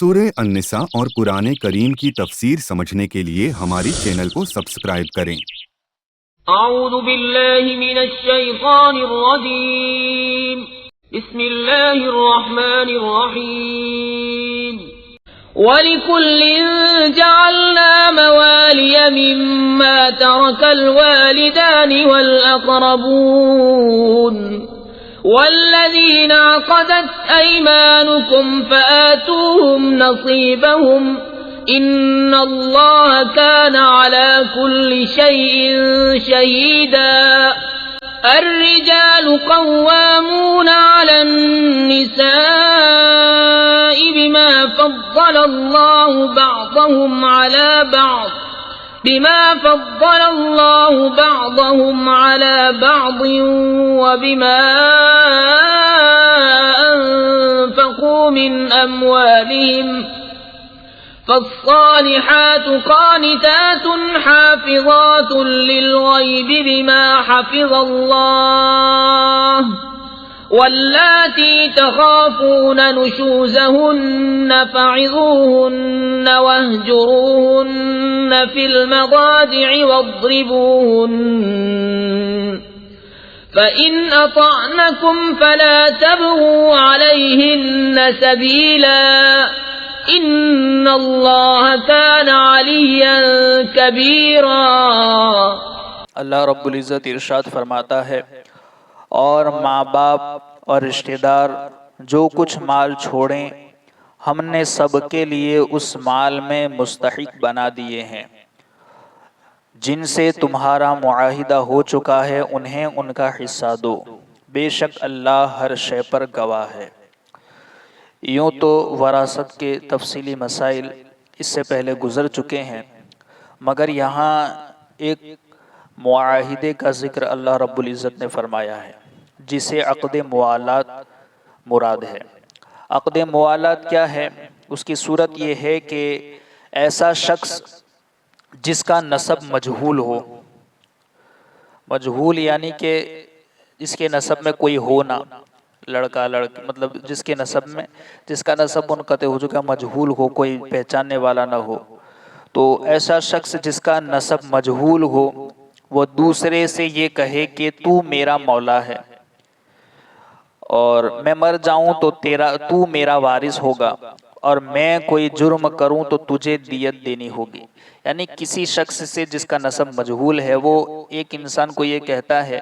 سورہ النساء اور قرآن کریم کی تفسیر سمجھنے کے لیے ہماری چینل کو سبسکرائب کریں۔ اعوذ باللہ من الشیطان الرجیم بسم اللہ الرحمن الرحیم وَلِكُلٍّ جَعَلْنَا مَوَالِيَ مِمَّا تَرَكَ الْوَالِدَانِ وَالْأَقْرَبُونَ وَالَّذِينَ عَقَدَتْ أَيْمَانُكُمْ فَآتُوهُمْ نَصِيبَهُمْ إِنَّ اللَّهَ كَانَ عَلَى كُلِّ شَيْءٍ شَهِيدًا۔ الرجال قوامون على النساء بما فضل الله بعضهم على بعض وبما أنفقوا من أموالهم فالصالحات قانتات حافظات للغيب بما حفظ الله واللاتي تخافون نشوزهن فعظوهن واهجروهن في المضاجع واضربوهن فإن أطعنكم فلا تبغوا عليهن سبيلا ان اللہ کان علیا کبیرا۔ اللہ رب العزت ارشاد فرماتا ہے، اور ماں باپ اور رشتہ دار جو کچھ مال چھوڑیں ہم نے سب کے لیے اس مال میں مستحق بنا دیے ہیں۔ جن سے تمہارا معاہدہ ہو چکا ہے انہیں ان کا حصہ دو، بے شک اللہ ہر شے پر گواہ ہے۔ یوں تو وراثت کے تفصیلی مسائل اس سے پہلے گزر چکے ہیں، مگر یہاں ایک معاہدے کا ذکر اللہ رب العزت نے فرمایا ہے جسے عقد موالات مراد ہے۔ عقد موالات کیا ہے؟ اس کی صورت یہ ہے کہ ایسا شخص جس کا نسب مجہول ہو، مجہول یعنی کہ جس کے نسب میں کوئی ہو نہ، لڑکا لڑکی، مطلب جس کا نسب منقطع ہو چکا، مجہول ہو، کوئی پہچاننے والا نہ ہو، تو ایسا شخص جس کا نسب مجہول ہو وہ دوسرے سے یہ کہے کہ تو میرا مولا ہے اور میں مر جاؤں تو تو میرا وارث ہوگا، اور میں کوئی جرم کروں تو تجھے دیت دینی ہوگی۔ یعنی کسی شخص سے جس کا نسب مجہول ہے وہ ایک انسان کو یہ کہتا ہے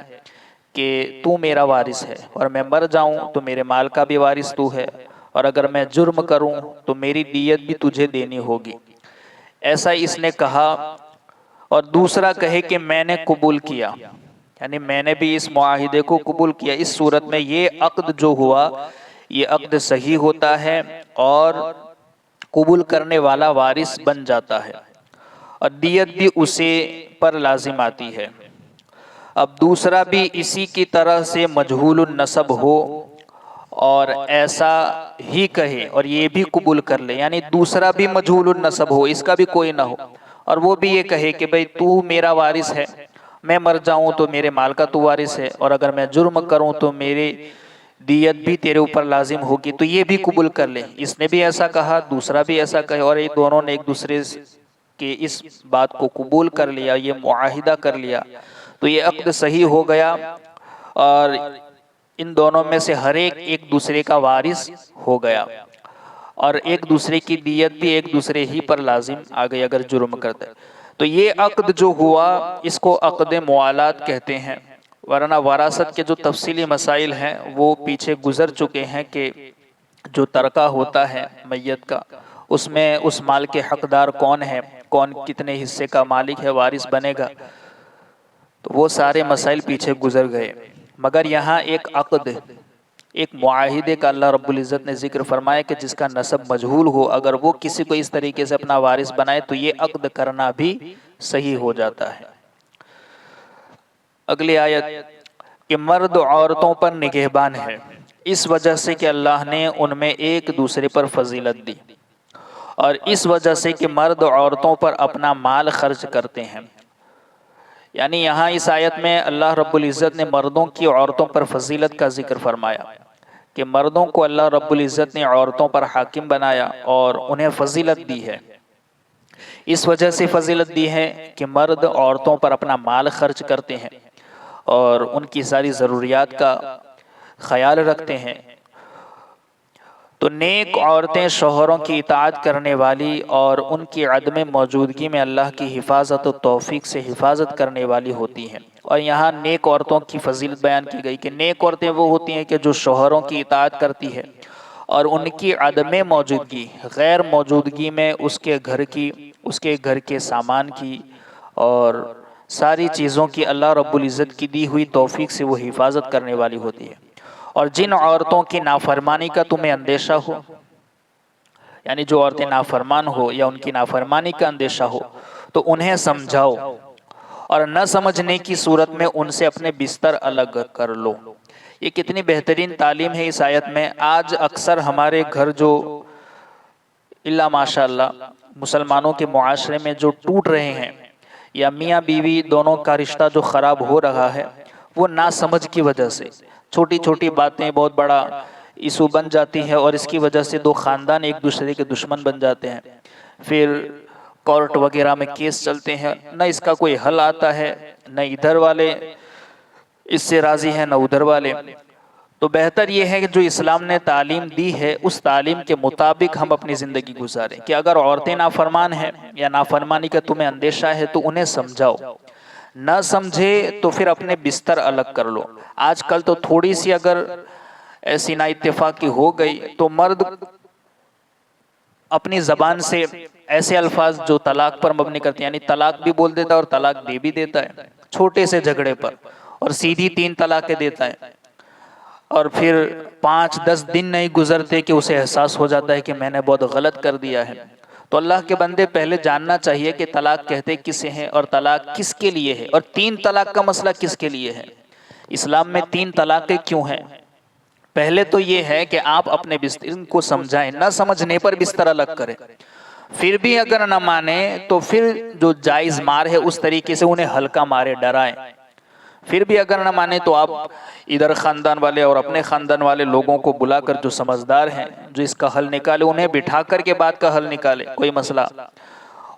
کہ تو میرا وارث ہے اور میں مر جاؤں تو میرے مال کا بھی وارث تو ہے، اور اگر میں جرم کروں تو میری دیت بھی تجھے دینی ہوگی۔ ایسا اس نے کہا، اور دوسرا کہے کہ میں نے قبول کیا، یعنی میں نے بھی اس معاہدے کو قبول کیا۔ اس صورت میں یہ عقد جو ہوا یہ عقد صحیح ہوتا ہے اور قبول کرنے والا وارث بن جاتا ہے اور دیت بھی اسے پر لازم آتی ہے۔ اب دوسرا بھی اسی کی طرح سے مجہول النسب ہو اور ایسا ہی کہے اور یہ بھی قبول کر لے، یعنی دوسرا بھی مجہول النسب ہو، اس کا بھی کوئی نہ ہو، اور وہ بھی یہ کہے کہ بھئی تو میرا وارث ہے، میں مر جاؤں تو میرے مال کا تو وارث ہے، اور اگر میں جرم کروں تو میری دیت بھی تیرے اوپر لازم ہوگی، تو یہ بھی قبول کر لے۔ اس نے بھی ایسا کہا، دوسرا بھی ایسا کہے، اور یہ دونوں نے ایک دوسرے کے اس بات کو قبول کر لیا، یہ معاہدہ کر لیا، تو یہ عقد صحیح ہو گیا، اور ان دونوں میں سے ہر ایک دوسرے کا وارث ہو گیا، اور ایک دوسرے کی دیت بھی ایک دوسرے ہی پر لازم آ گئی اگر جرم کرتے۔ تو یہ عقد جو ہوا اس کو عقد موالات کہتے ہیں، ورنہ وراثت کے جو تفصیلی مسائل ہیں وہ پیچھے گزر چکے ہیں کہ جو ترکہ ہوتا ہے میت کا، اس میں اس مال کے حقدار کون ہیں، کون کتنے حصے کا مالک ہے، وارث بنے گا، تو وہ سارے مسائل پیچھے گزر گئے۔ مگر یہاں ایک عقد، ایک معاہدے کا اللہ رب العزت نے ذکر فرمایا کہ جس کا نسب مجہول ہو اگر وہ کسی کو اس طریقے سے اپنا وارث بنائے تو یہ عقد کرنا بھی صحیح ہو جاتا ہے۔ اگلی آیت کہ مرد عورتوں پر نگہبان ہے اس وجہ سے کہ اللہ نے ان میں ایک دوسرے پر فضیلت دی، اور اس وجہ سے کہ مرد عورتوں پر اپنا مال خرچ کرتے ہیں۔ یعنی یہاں اس آیت میں اللہ رب العزت نے مردوں کی عورتوں پر فضیلت کا ذکر فرمایا کہ مردوں کو اللہ رب العزت نے عورتوں پر حاکم بنایا اور انہیں فضیلت دی ہے. اس وجہ سے فضیلت دی ہے کہ مرد عورتوں پر اپنا مال خرچ کرتے ہیں اور ان کی ساری ضروریات کا خیال رکھتے ہیں. تو نیک عورتیں شوہروں کی اطاعت کرنے والی اور ان کی عدم موجودگی میں اللہ کی حفاظت و توفیق سے حفاظت کرنے والی ہوتی ہیں. اور یہاں نیک عورتوں کی فضیلت بیان کی گئی کہ نیک عورتیں وہ ہوتی ہیں کہ جو شوہروں کی اطاعت کرتی ہے اور ان کی عدم موجودگی، غیر موجودگی میں اس کے گھر کے سامان کی اور ساری چیزوں کی اللہ رب العزت کی دی ہوئی توفیق سے وہ حفاظت کرنے والی ہوتی ہے. اور جن عورتوں کی نافرمانی کا تمہیں اندیشہ ہو، یعنی جو عورتیں نافرمان ہو یا ان کی نافرمانی کا اندیشہ ہو، تو انہیں سمجھاؤ اور نہ سمجھنے کی صورت میں ان سے اپنے بستر الگ کر لو. یہ کتنی بہترین تعلیم ہے اس آیت میں. آج اکثر ہمارے گھر جو اللہ ماشاء اللہ مسلمانوں کے معاشرے میں جو ٹوٹ رہے ہیں یا میاں بیوی دونوں کا رشتہ جو خراب ہو رہا ہے، وہ ناسمجھ کی وجہ سے چھوٹی چھوٹی باتیں بہت بڑا ایشو بن جاتی ہے اور اس کی وجہ سے دو خاندان ایک دوسرے کے دشمن بن جاتے ہیں. پھر کورٹ وغیرہ میں کیس چلتے ہیں، نہ اس کا کوئی حل آتا ہے، نہ ادھر والے اس سے راضی ہیں نہ ادھر والے. تو بہتر یہ ہے کہ جو اسلام نے تعلیم دی ہے اس تعلیم کے مطابق ہم اپنی زندگی گزاریں. کہ اگر عورتیں نافرمان ہیں یا نافرمانی کا تمہیں اندیشہ ہے تو انہیں سمجھاؤ، نہ سمجھے تو پھر اپنے بستر الگ کر لو. آج کل تو تھوڑی سی اگر ایسی نا اتفاقی ہو گئی تو مرد اپنی زبان سے ایسے الفاظ جو طلاق پر مبنی کرتے ہیں، یعنی طلاق بھی بول دیتا ہے اور طلاق دے بھی دیتا ہے چھوٹے سے جھگڑے پر، اور سیدھی 3 طلاقیں دیتا ہے. اور پھر 5-10 دن نہیں گزرتے کہ اسے احساس ہو جاتا ہے کہ میں نے بہت غلط کر دیا ہے. تو اللہ کے بندے پہلے جاننا چاہیے کہ طلاق کہتے کسے ہیں اور طلاق کس کے لیے ہے، اور 3 طلاق کا مسئلہ کس کے لیے ہے. اسلام میں 3 طلاقیں کیوں ہیں؟ پہلے تو یہ ہے کہ آپ اپنے بستر کو سمجھائیں، نہ سمجھنے پر بستر الگ کریں. پھر بھی اگر نہ مانے تو پھر جو جائز مار ہے اس طریقے سے انہیں ہلکا مارے، ڈرائیں. پھر بھی اگر نہ مانے تو آپ ادھر خاندان والے اور اپنے خاندان والے لوگوں کو بلا کر جو سمجھدار ہیں، جو اس کا حل نکالے، انہیں بٹھا کر کے بات کا حل نکالے، کوئی مسئلہ.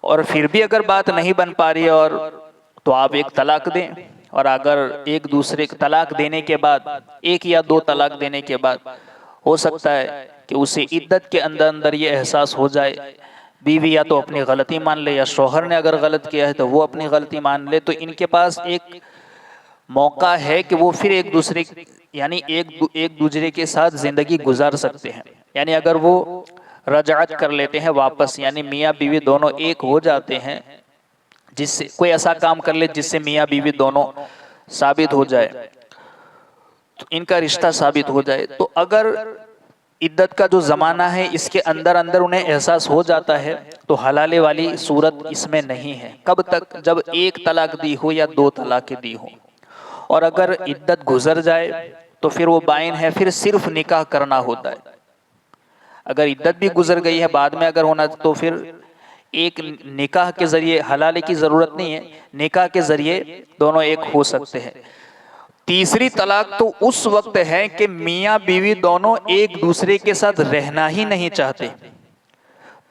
اور پھر بھی اگر بات نہیں بن پا رہی اور تو آپ 1 طلاق دیں. اور اگر ایک دوسرے کو طلاق دینے کے بعد 1 یا 2 طلاق دینے کے بعد ہو سکتا ہے کہ اسے عدت کے اندر یہ احساس ہو جائے، بیوی یا تو اپنی غلطی مان لے یا شوہر نے اگر غلط کیا ہے تو وہ اپنی غلطی مان لے، تو ان کے پاس ایک موقع ہے کہ وہ پھر ایک دوسرے کے ساتھ زندگی گزار سکتے ہیں. یعنی اگر وہ رجعت کر لیتے ہیں واپس، یعنی میاں بیوی دونوں ایک ہو جاتے ہیں، جس سے کوئی ایسا کام کر لے جس سے میاں بیوی دونوں ثابت ہو جائے، تو ان کا رشتہ ثابت ہو جائے. تو اگر عدت کا جو زمانہ ہے اس کے اندر انہیں احساس ہو جاتا ہے تو حلالے والی صورت اس میں نہیں ہے. کب تک؟ جب 1 طلاق دی ہو یا 2 طلاقیں دی ہو. اور اگر عدت گزر جائے تو پھر وہ بائن ہے، پھر صرف نکاح کرنا ہوتا ہے. اگر عدت بھی گزر گئی ہے بعد میں اگر ہونا تو پھر ایک نکاح کے ذریعے، حلالے کی ضرورت نہیں ہے، نکاح کے ذریعے دونوں ایک ہو سکتے ہیں. تیسری طلاق تو اس وقت ہے کہ میاں بیوی دونوں ایک دوسرے کے ساتھ رہنا ہی نہیں چاہتے،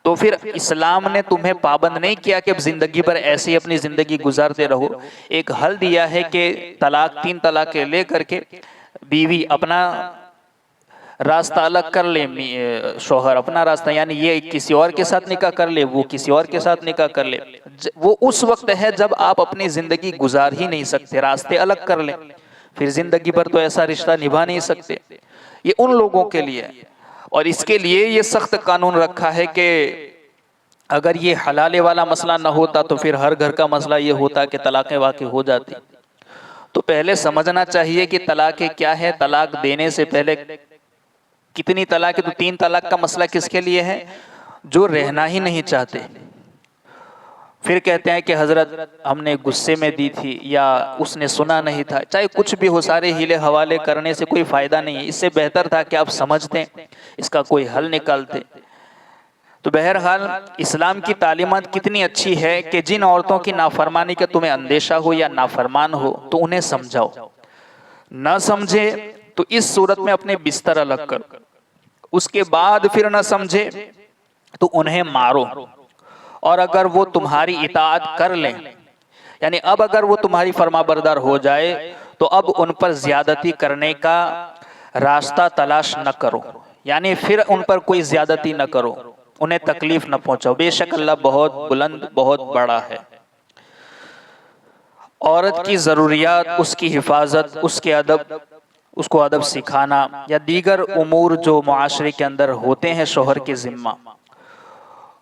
تو پھر اسلام نے تمہیں پابند نہیں کیا کہ اب زندگی پر ایسے ہی اپنی زندگی گزارتے رہو. ایک حل دیا ہے کہ 3 طلاقیں لے کر کے بیوی اپنا راستہ الگ کر لے، شوہر اپنا راستہ، یعنی یہ کسی اور کے ساتھ نکاح کر لے، وہ کسی اور کے ساتھ نکاح کر لے. وہ اس وقت ہے جب آپ اپنی زندگی گزار ہی نہیں سکتے، راستے الگ کر لیں. پھر زندگی پر تو ایسا رشتہ نبھا نہیں سکتے. یہ ان لوگوں کے لیے، اور اس کے لیے یہ سخت قانون رکھا ہے کہ اگر یہ حلالے والا مسئلہ نہ ہوتا تو پھر ہر گھر کا مسئلہ یہ ہوتا کہ طلاقیں واقع ہو جاتی. تو پہلے سمجھنا چاہیے کہ طلاق کیا ہے. طلاق دینے سے پہلے کتنی طلاق؟ تو 3 طلاق کا مسئلہ کس کے لیے ہے؟ جو رہنا ہی نہیں چاہتے. پھر کہتے ہیں کہ حضرت ہم نے غصے میں دی تھی یا اس نے سنا نہیں تھا. چاہے کچھ بھی ہو، سارے ہیلے حوالے کرنے سے کوئی فائدہ نہیں ہے. اس سے بہتر تھا کہ آپ سمجھتے، اس کا کوئی حل نکالتے. تو بہرحال اسلام کی تعلیمات کتنی اچھی ہے کہ جن عورتوں کی نافرمانی کا تمہیں اندیشہ ہو یا نافرمان ہو تو انہیں سمجھاؤ، نہ سمجھے تو اس صورت میں اپنے بستر الگ کر، اس کے بعد پھر نہ سمجھے تو انہیں مارو، اور اگر وہ تمہاری اطاعت کر لیں، یعنی اب اگر وہ تمہاری فرما بردار ہو جائے تو اب ان پر زیادتی کرنے کا راستہ تلاش نہ کرو، یعنی پھر ان پر کوئی زیادتی نہ کرو، انہیں تکلیف نہ پہنچاؤ، بے شک اللہ بہت بلند بہت بڑا ہے۔ عورت کی ضروریات، اس کی حفاظت، اس کے ادب، اس کو ادب سکھانا یا دیگر امور جو معاشرے کے اندر ہوتے ہیں شوہر کے ذمہ،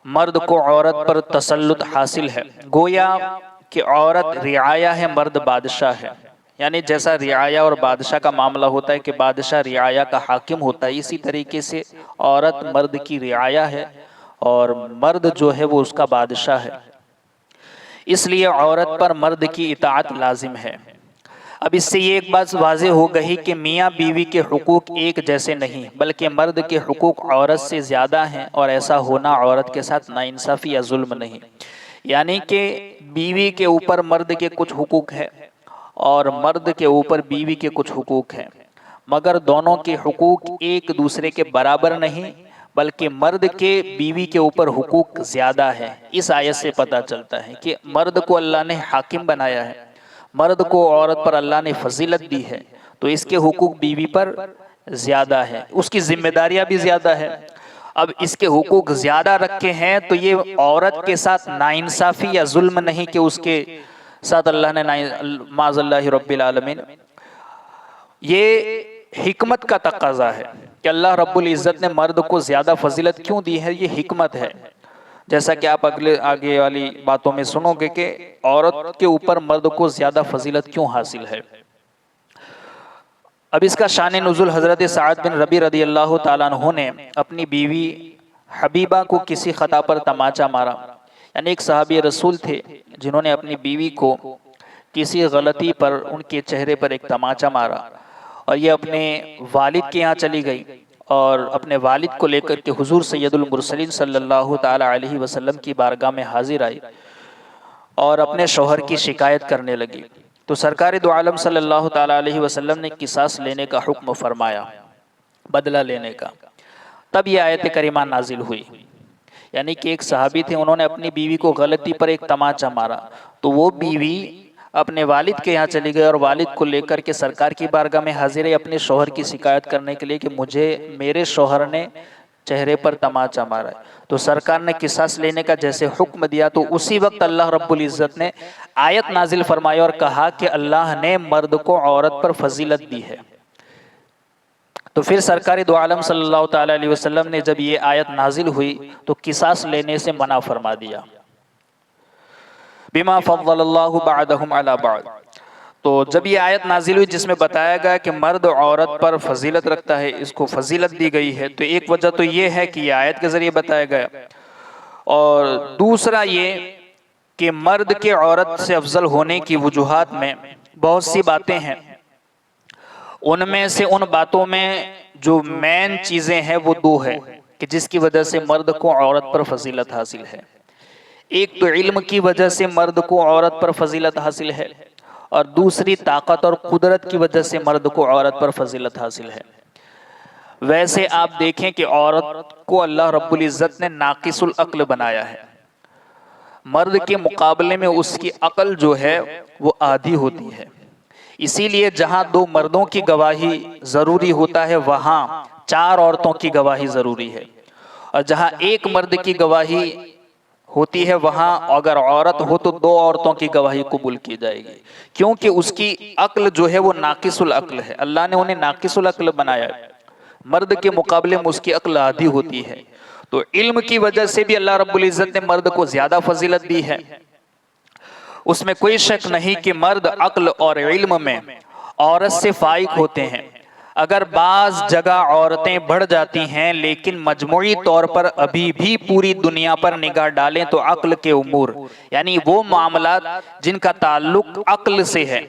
مرد کو عورت پر تسلط حاصل ہے، گویا کہ عورت رعایہ ہے، مرد بادشاہ ہے، یعنی جیسا رعایہ اور بادشاہ کا معاملہ ہوتا ہے کہ بادشاہ رعایہ کا حاکم ہوتا ہے، اسی طریقے سے عورت مرد کی رعایہ ہے اور مرد جو ہے وہ اس کا بادشاہ ہے، اس لیے عورت پر مرد کی اطاعت لازم ہے۔ اب اس سے یہ ایک بات واضح ہو گئی کہ میاں بیوی کے حقوق ایک جیسے نہیں، بلکہ مرد کے حقوق عورت سے زیادہ ہیں، اور ایسا ہونا عورت کے ساتھ ناانصافی یا ظلم نہیں، یعنی کہ بیوی کے اوپر مرد کے کچھ حقوق ہیں اور مرد کے اوپر بیوی کے کچھ حقوق ہیں، مگر دونوں کے حقوق ایک دوسرے کے برابر نہیں، بلکہ مرد کے بیوی کے اوپر حقوق زیادہ ہے۔ اس آیت سے پتہ چلتا ہے کہ مرد کو اللہ نے حاکم بنایا ہے، مرد کو عورت پر اللہ نے فضیلت دی ہے، تو اس کے حقوق بیوی پر زیادہ ہے، اس کی ذمہ داریاں بھی زیادہ ہے۔ اب اس کے حقوق زیادہ رکھے ہیں تو یہ عورت کے ساتھ ناانصافی یا ظلم نہیں کہ اس کے ساتھ اللہ نے معاذ اللہ رب العالمین، یہ حکمت کا تقاضا ہے کہ اللہ رب العزت نے مرد کو زیادہ فضیلت کیوں دی ہے، یہ حکمت ہے، جیسا کہ آپ آگے والی باتوں میں سنو گے کہ عورت کے اوپر مرد کو زیادہ فضیلت کیوں حاصل ہے۔ اب اس کا شان نزول حضرت سعد بن ربیع رضی اللہ تعالیٰ عنہ نے اپنی بیوی حبیبہ کو کسی خطا پر تماچا مارا، یعنی ایک صحابی رسول تھے جنہوں نے اپنی بیوی کو کسی غلطی پر ان کے چہرے پر ایک تماچا مارا، اور یہ اپنے والد کے یہاں چلی گئی اور اپنے والد کو لے کر کے حضور سید المرسلین صلی اللہ تعالی علیہ وسلم کی بارگاہ میں حاضر آئی اور اپنے شوہر کی شکایت کرنے لگی، تو سرکار دو عالم صلی اللہ تعالی علیہ وسلم نے قصاص لینے کا حکم فرمایا، بدلہ لینے کا۔ تب یہ آیت کریمہ نازل ہوئی، یعنی کہ ایک صحابی تھے، انہوں نے اپنی بیوی کو غلطی پر ایک تماچا مارا، تو وہ بیوی اپنے والد کے یہاں چلی گئی اور والد کو لے کر کے سرکار کی بارگاہ میں حاضر ہے اپنے شوہر کی شکایت کرنے کے لیے کہ مجھے میرے شوہر نے چہرے پر تماچا مارا ہے۔ تو سرکار نے قصاص لینے کا جیسے حکم دیا تو اسی وقت اللہ رب العزت نے آیت نازل فرمائی اور کہا کہ اللہ نے مرد کو عورت پر فضیلت دی ہے۔ تو پھر سرکار دو عالم صلی اللہ تعالی علیہ وسلم نے جب یہ آیت نازل ہوئی تو قصاص لینے سے منع فرما دیا، بما فضل اللہ بعدہم علی بعد۔ تو جب یہ آیت نازل ہوئی جس میں بتایا گیا کہ مرد عورت پر فضیلت رکھتا ہے، اس کو فضیلت دی گئی ہے، تو ایک وجہ تو یہ ہے کہ یہ آیت کے ذریعے بتایا گیا، اور دوسرا یہ کہ مرد کے عورت سے افضل ہونے کی وجوہات میں بہت سی باتیں ہیں، ان میں سے ان باتوں میں جو مین چیزیں ہیں وہ دو ہے کہ جس کی وجہ سے مرد کو عورت پر فضیلت حاصل ہے۔ ایک تو علم کی وجہ سے مرد کو عورت پر فضیلت حاصل ہے، اور دوسری طاقت اور قدرت کی وجہ سے مرد کو عورت پر فضیلت حاصل ہے۔ ویسے آپ دیکھیں کہ عورت کو اللہ رب العزت نے ناقص العقل بنایا ہے، مرد کے مقابلے میں اس کی عقل جو ہے وہ آدھی ہوتی ہے، اسی لیے جہاں دو مردوں کی گواہی ضروری ہوتا ہے وہاں چار عورتوں کی گواہی ضروری ہے، اور جہاں ایک مرد کی گواہی ہوتی ہے وہاں اگر عورت ہو تو دو عورتوں کی گواہی قبول کی جائے گی، کیونکہ اس کی عقل جو ہے وہ ناقص العقل ہے، اللہ نے انہیں ناقص العقل بنایا ہے، مرد کے مقابلے میں اس کی عقل آدھی ہوتی ہے۔ تو علم کی وجہ سے بھی اللہ رب العزت نے مرد کو زیادہ فضیلت دی ہے، اس میں کوئی شک نہیں کہ مرد عقل اور علم میں عورت سے فائق ہوتے ہیں۔ اگر بعض جگہ عورتیں بڑھ جاتی ہیں لیکن مجموعی طور پر ابھی بھی پوری دنیا پر نگاہ ڈالیں تو عقل کے امور، یعنی وہ معاملات جن کا تعلق عقل سے ہے،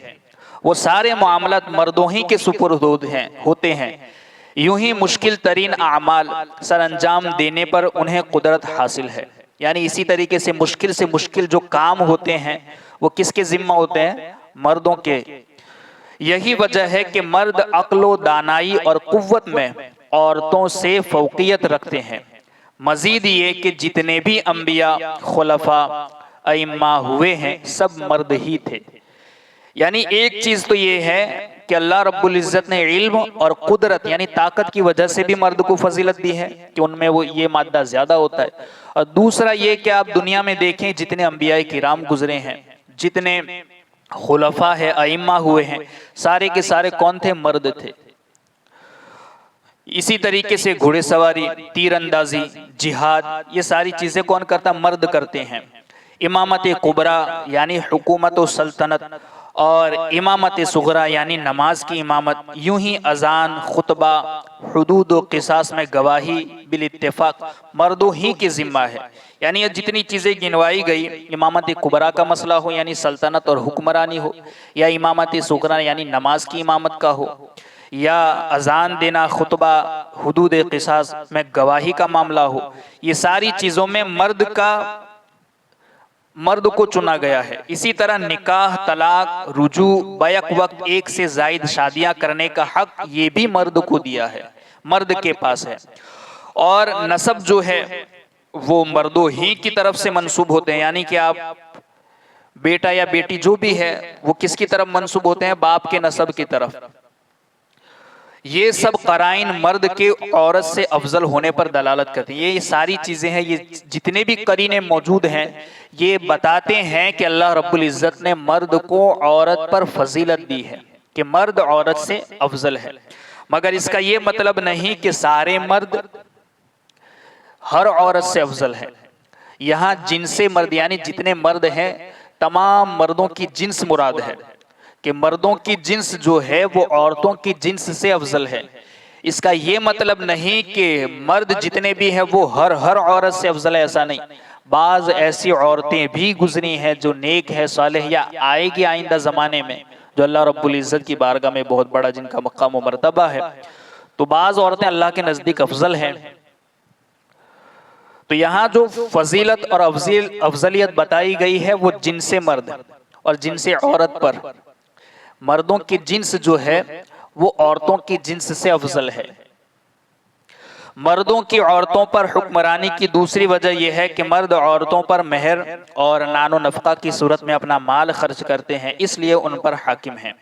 وہ سارے معاملات مردوں ہی کے سپرد ہوتے ہیں۔ یوں ہی مشکل ترین اعمال سر انجام دینے پر انہیں قدرت حاصل ہے، یعنی اسی طریقے سے مشکل جو کام ہوتے ہیں وہ کس کے ذمہ ہوتے ہیں؟ مردوں کے، یہی وجہ ہے کہ مرد عقل و دانائی اور قوت میں عورتوں سے فوقیت رکھتے ہیں۔ مزید یہ کہ جتنے بھی انبیاء، خلفاء، ائمہ ہوئے ہیں سب مرد ہی تھے۔ یعنی ایک چیز تو یہ ہے کہ اللہ رب العزت نے علم اور قدرت یعنی طاقت کی وجہ سے بھی مرد کو فضیلت دی ہے کہ ان میں وہ یہ مادہ زیادہ ہوتا ہے، اور دوسرا یہ کہ آپ دنیا میں دیکھیں جتنے انبیاء کرام گزرے ہیں، جتنے خلفاء ہے، ائمہ ہوئے ہیں، سارے کے سارے کون تھے؟ مرد تھے۔ اسی طریقے سے گھوڑے سواری، تیر اندازی، جہاد، یہ ساری چیزیں کون کرتا؟ مرد کرتے ہیں۔ امامت کبریٰ یعنی حکومت و سلطنت، اور امامت صغریٰ یعنی نماز کی امامت، یوں ہی اذان، خطبہ، حدود و قصاص میں گواہی بالاتفاق مردوں ہی کے ذمہ ہے۔ یعنی یہ جتنی چیزیں گنوائی گئی، امامت کبریٰ کا مسئلہ ہو یعنی سلطنت اور حکمرانی ہو، یا امامت صغریٰ یعنی نماز کی امامت کا ہو، یا اذان دینا، خطبہ، حدود قصاص میں گواہی کا معاملہ ہو، یہ ساری چیزوں میں مرد کو چنا گیا ہے۔ اسی طرح نکاح، طلاق، رجوع، بیک وقت ایک سے زائد شادیاں کرنے کا حق یہ بھی مرد کو دیا ہے، مرد کے پاس ہے۔ اور نسب جو ہے وہ مردوں ہی کی طرف سے منسوب ہوتے ہیں، یعنی کہ آپ بیٹا یا بیٹی جو بھی ہے وہ کس کی طرف منسوب ہوتے ہیں؟ باپ کے نسب کی طرف۔ یہ سب قرائن مرد کے عورت سے افضل ہونے پر دلالت کرتی ہیں۔ یہ ساری چیزیں ہیں، یہ جتنے بھی قرینے موجود ہیں یہ بتاتے ہیں کہ اللہ رب العزت نے مرد کو عورت پر فضیلت دی ہے، کہ مرد عورت سے افضل ہے۔ مگر اس کا یہ مطلب نہیں کہ سارے مرد ہر عورت سے افضل ہے۔ یہاں جنس مرد یعنی جتنے مرد ہیں تمام مردوں کی جنس مراد ہے، کہ مردوں کی جنس جو ہے وہ عورتوں کی جنس سے افضل ہے۔ اس کا یہ مطلب نہیں کہ مرد جتنے بھی ہیں وہ ہر عورت سے افضل ہے، ایسا نہیں۔ بعض ایسی عورتیں بھی گزری ہیں جو نیک ہے، صالح، یا آئے گی آئندہ زمانے میں، جو اللہ رب العزت کی بارگاہ میں بہت بڑا جن کا مقام و مرتبہ ہے۔ تو بعض عورتیں اللہ کے نزدیک افضل ہیں۔ تو یہاں جو فضیلت اور افضلیت بتائی گئی ہے وہ جنس مرد اور جنس عورت پر، مردوں کی جنس جو ہے وہ عورتوں کی جنس سے افضل ہے۔ مردوں کی عورتوں پر حکمرانی کی دوسری وجہ یہ ہے کہ مرد عورتوں پر مہر اور نان و نفقہ کی صورت میں اپنا مال خرچ کرتے ہیں، اس لیے ان پر حاکم ہیں۔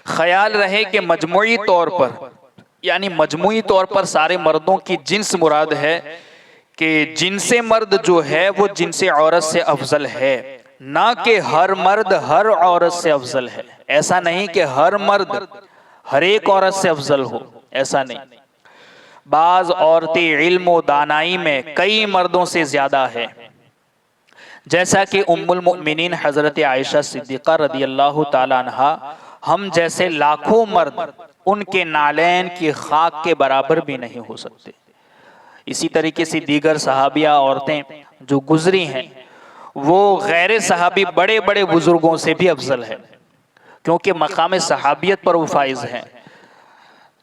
خیال رہے کہ مجموعی طور پر یعنی مجموعی طور پر سارے مردوں کی جنس مراد ہے، کہ جنس مرد جو ہے وہ جنس عورت سے افضل ہے، نہ کہ ہر مرد ہر عورت سے افضل ہے۔ ایسا نہیں کہ ہر مرد ہر ایک عورت سے افضل ہو، ایسا نہیں۔ بعض عورتیں علم و دانائی میں کئی مردوں سے زیادہ ہے، جیسا کہ ام المؤمنین حضرت عائشہ صدیقہ رضی اللہ تعالیٰ عنہا، ہم جیسے لاکھوں مرد ان کے نالین کی خاک کے برابر بھی نہیں ہو سکتے۔ اسی طریقے سے دیگر صحابیہ عورتیں جو گزری ہیں وہ غیر صحابی بڑے بڑے بزرگوں سے بھی افضل ہے، کیونکہ مقام صحابیت پر وہ فائز ہیں۔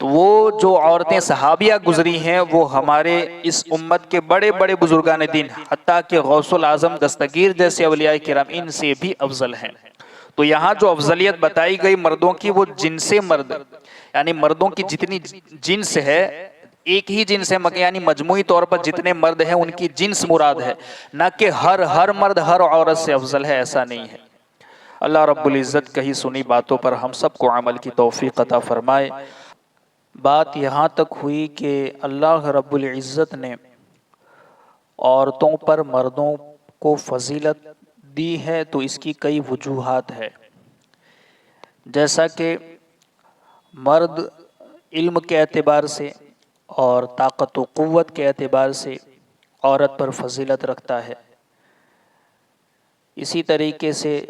تو وہ جو عورتیں صحابیہ گزری ہیں وہ ہمارے اس امت کے بڑے بڑے بزرگان دین، حتیٰ کہ غوث العظم دستگیر جیسے اولیاء کرام، ان سے بھی افضل ہیں۔ تو یہاں جو افضلیت بتائی گئی مردوں کی وہ جنس مرد یعنی مردوں کی جتنی جنس ہے، ایک ہی جنس ہے، یعنی مجموعی طور پر جتنے مرد ہیں ان کی جنس مراد ہے، نہ کہ ہر مرد ہر عورت سے افضل ہے، ایسا نہیں ہے۔ اللہ رب العزت کہی سنی باتوں پر ہم سب کو عمل کی توفیق عطا فرمائے۔ بات یہاں تک ہوئی کہ اللہ رب العزت نے عورتوں پر مردوں کو فضیلت دی ہے، تو اس کی کئی وجوہات ہے، جیسا کہ مرد علم کے اعتبار سے اور طاقت و قوت کے اعتبار سے عورت پر فضیلت رکھتا ہے۔ اسی طریقے سے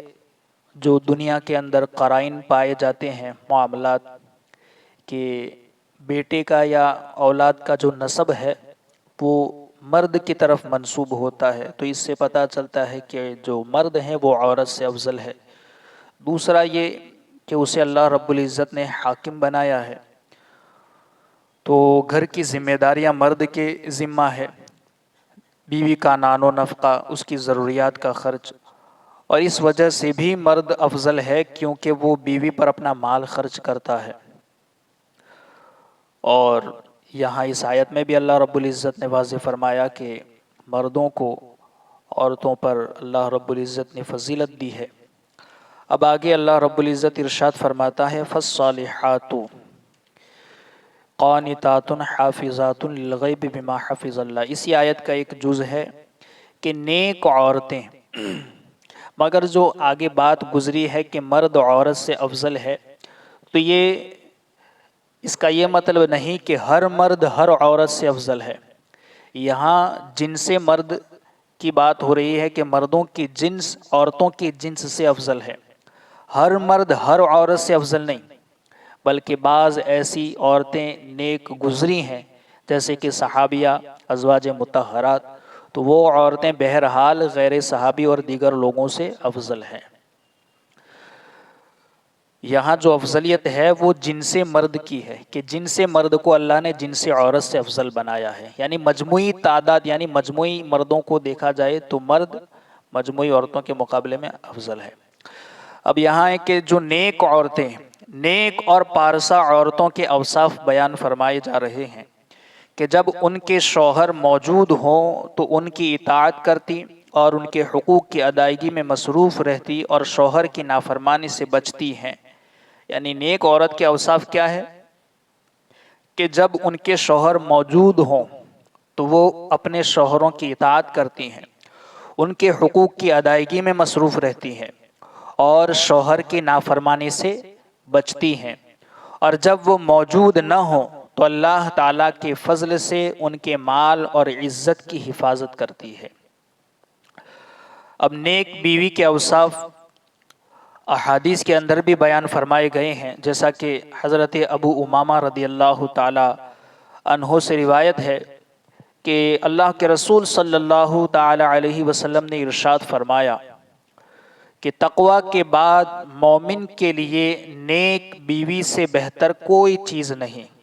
جو دنیا کے اندر قرائن پائے جاتے ہیں معاملات، کہ بیٹے کا یا اولاد کا جو نسب ہے وہ مرد کی طرف منسوب ہوتا ہے، تو اس سے پتہ چلتا ہے کہ جو مرد ہیں وہ عورت سے افضل ہے۔ دوسرا یہ کہ اسے اللہ رب العزت نے حاکم بنایا ہے، تو گھر کی ذمہ داریاں مرد کے ذمہ ہے، بیوی کا نان و نفقہ، اس کی ضروریات کا خرچ، اور اس وجہ سے بھی مرد افضل ہے کیونکہ وہ بیوی پر اپنا مال خرچ کرتا ہے۔ اور یہاں اس آیت میں بھی اللہ رب العزت نے واضح فرمایا کہ مردوں کو عورتوں پر اللہ رب العزت نے فضیلت دی ہے۔ اب آگے اللہ رب العزت ارشاد فرماتا ہے فالصالحات قانتات حافظات للغیب بما حفظ اللہ۔ اسی آیت کا ایک جز ہے کہ نیک عورتیں، مگر جو آگے بات گزری ہے کہ مرد عورت سے افضل ہے، تو یہ اس کا یہ مطلب نہیں کہ ہر مرد ہر عورت سے افضل ہے۔ یہاں جنس مرد کی بات ہو رہی ہے کہ مردوں کی جنس عورتوں کی جنس سے افضل ہے۔ ہر مرد ہر عورت سے افضل نہیں، بلکہ بعض ایسی عورتیں نیک گزری ہیں جیسے کہ صحابیہ، ازواج مطہرات، تو وہ عورتیں بہرحال غیر صحابی اور دیگر لوگوں سے افضل ہیں۔ یہاں جو افضلیت ہے وہ جنس مرد کی ہے کہ جنس مرد کو اللہ نے جنس عورت سے افضل بنایا ہے، یعنی مجموعی تعداد، یعنی مجموعی مردوں کو دیکھا جائے تو مرد مجموعی عورتوں کے مقابلے میں افضل ہے۔ اب یہاں ہے کہ جو نیک عورتیں، نیک اور پارسا عورتوں کے اوصاف بیان فرمائے جا رہے ہیں کہ جب ان کے شوہر موجود ہوں تو ان کی اطاعت کرتی اور ان کے حقوق کی ادائیگی میں مصروف رہتی اور شوہر کی نافرمانی سے بچتی ہیں۔ یعنی نیک عورت کے اوصاف کیا ہے کہ جب ان کے شوہر موجود ہوں تو وہ اپنے شوہروں کی اطاعت کرتی ہیں، ان کے حقوق کی ادائیگی میں مصروف رہتی ہیں اور شوہر کی نافرمانی سے بچتی ہیں، اور جب وہ موجود نہ ہوں تو اللہ تعالیٰ کے فضل سے ان کے مال اور عزت کی حفاظت کرتی ہے۔ اب نیک بیوی کے اوصاف احادیث کے اندر بھی بیان فرمائے گئے ہیں، جیسا کہ حضرت ابو امامہ رضی اللہ تعالی عنہ سے روایت ہے کہ اللہ کے رسول صلی اللہ تعالی علیہ وسلم نے ارشاد فرمایا کہ تقوی کے بعد مومن کے لیے نیک بیوی سے بہتر کوئی چیز نہیں۔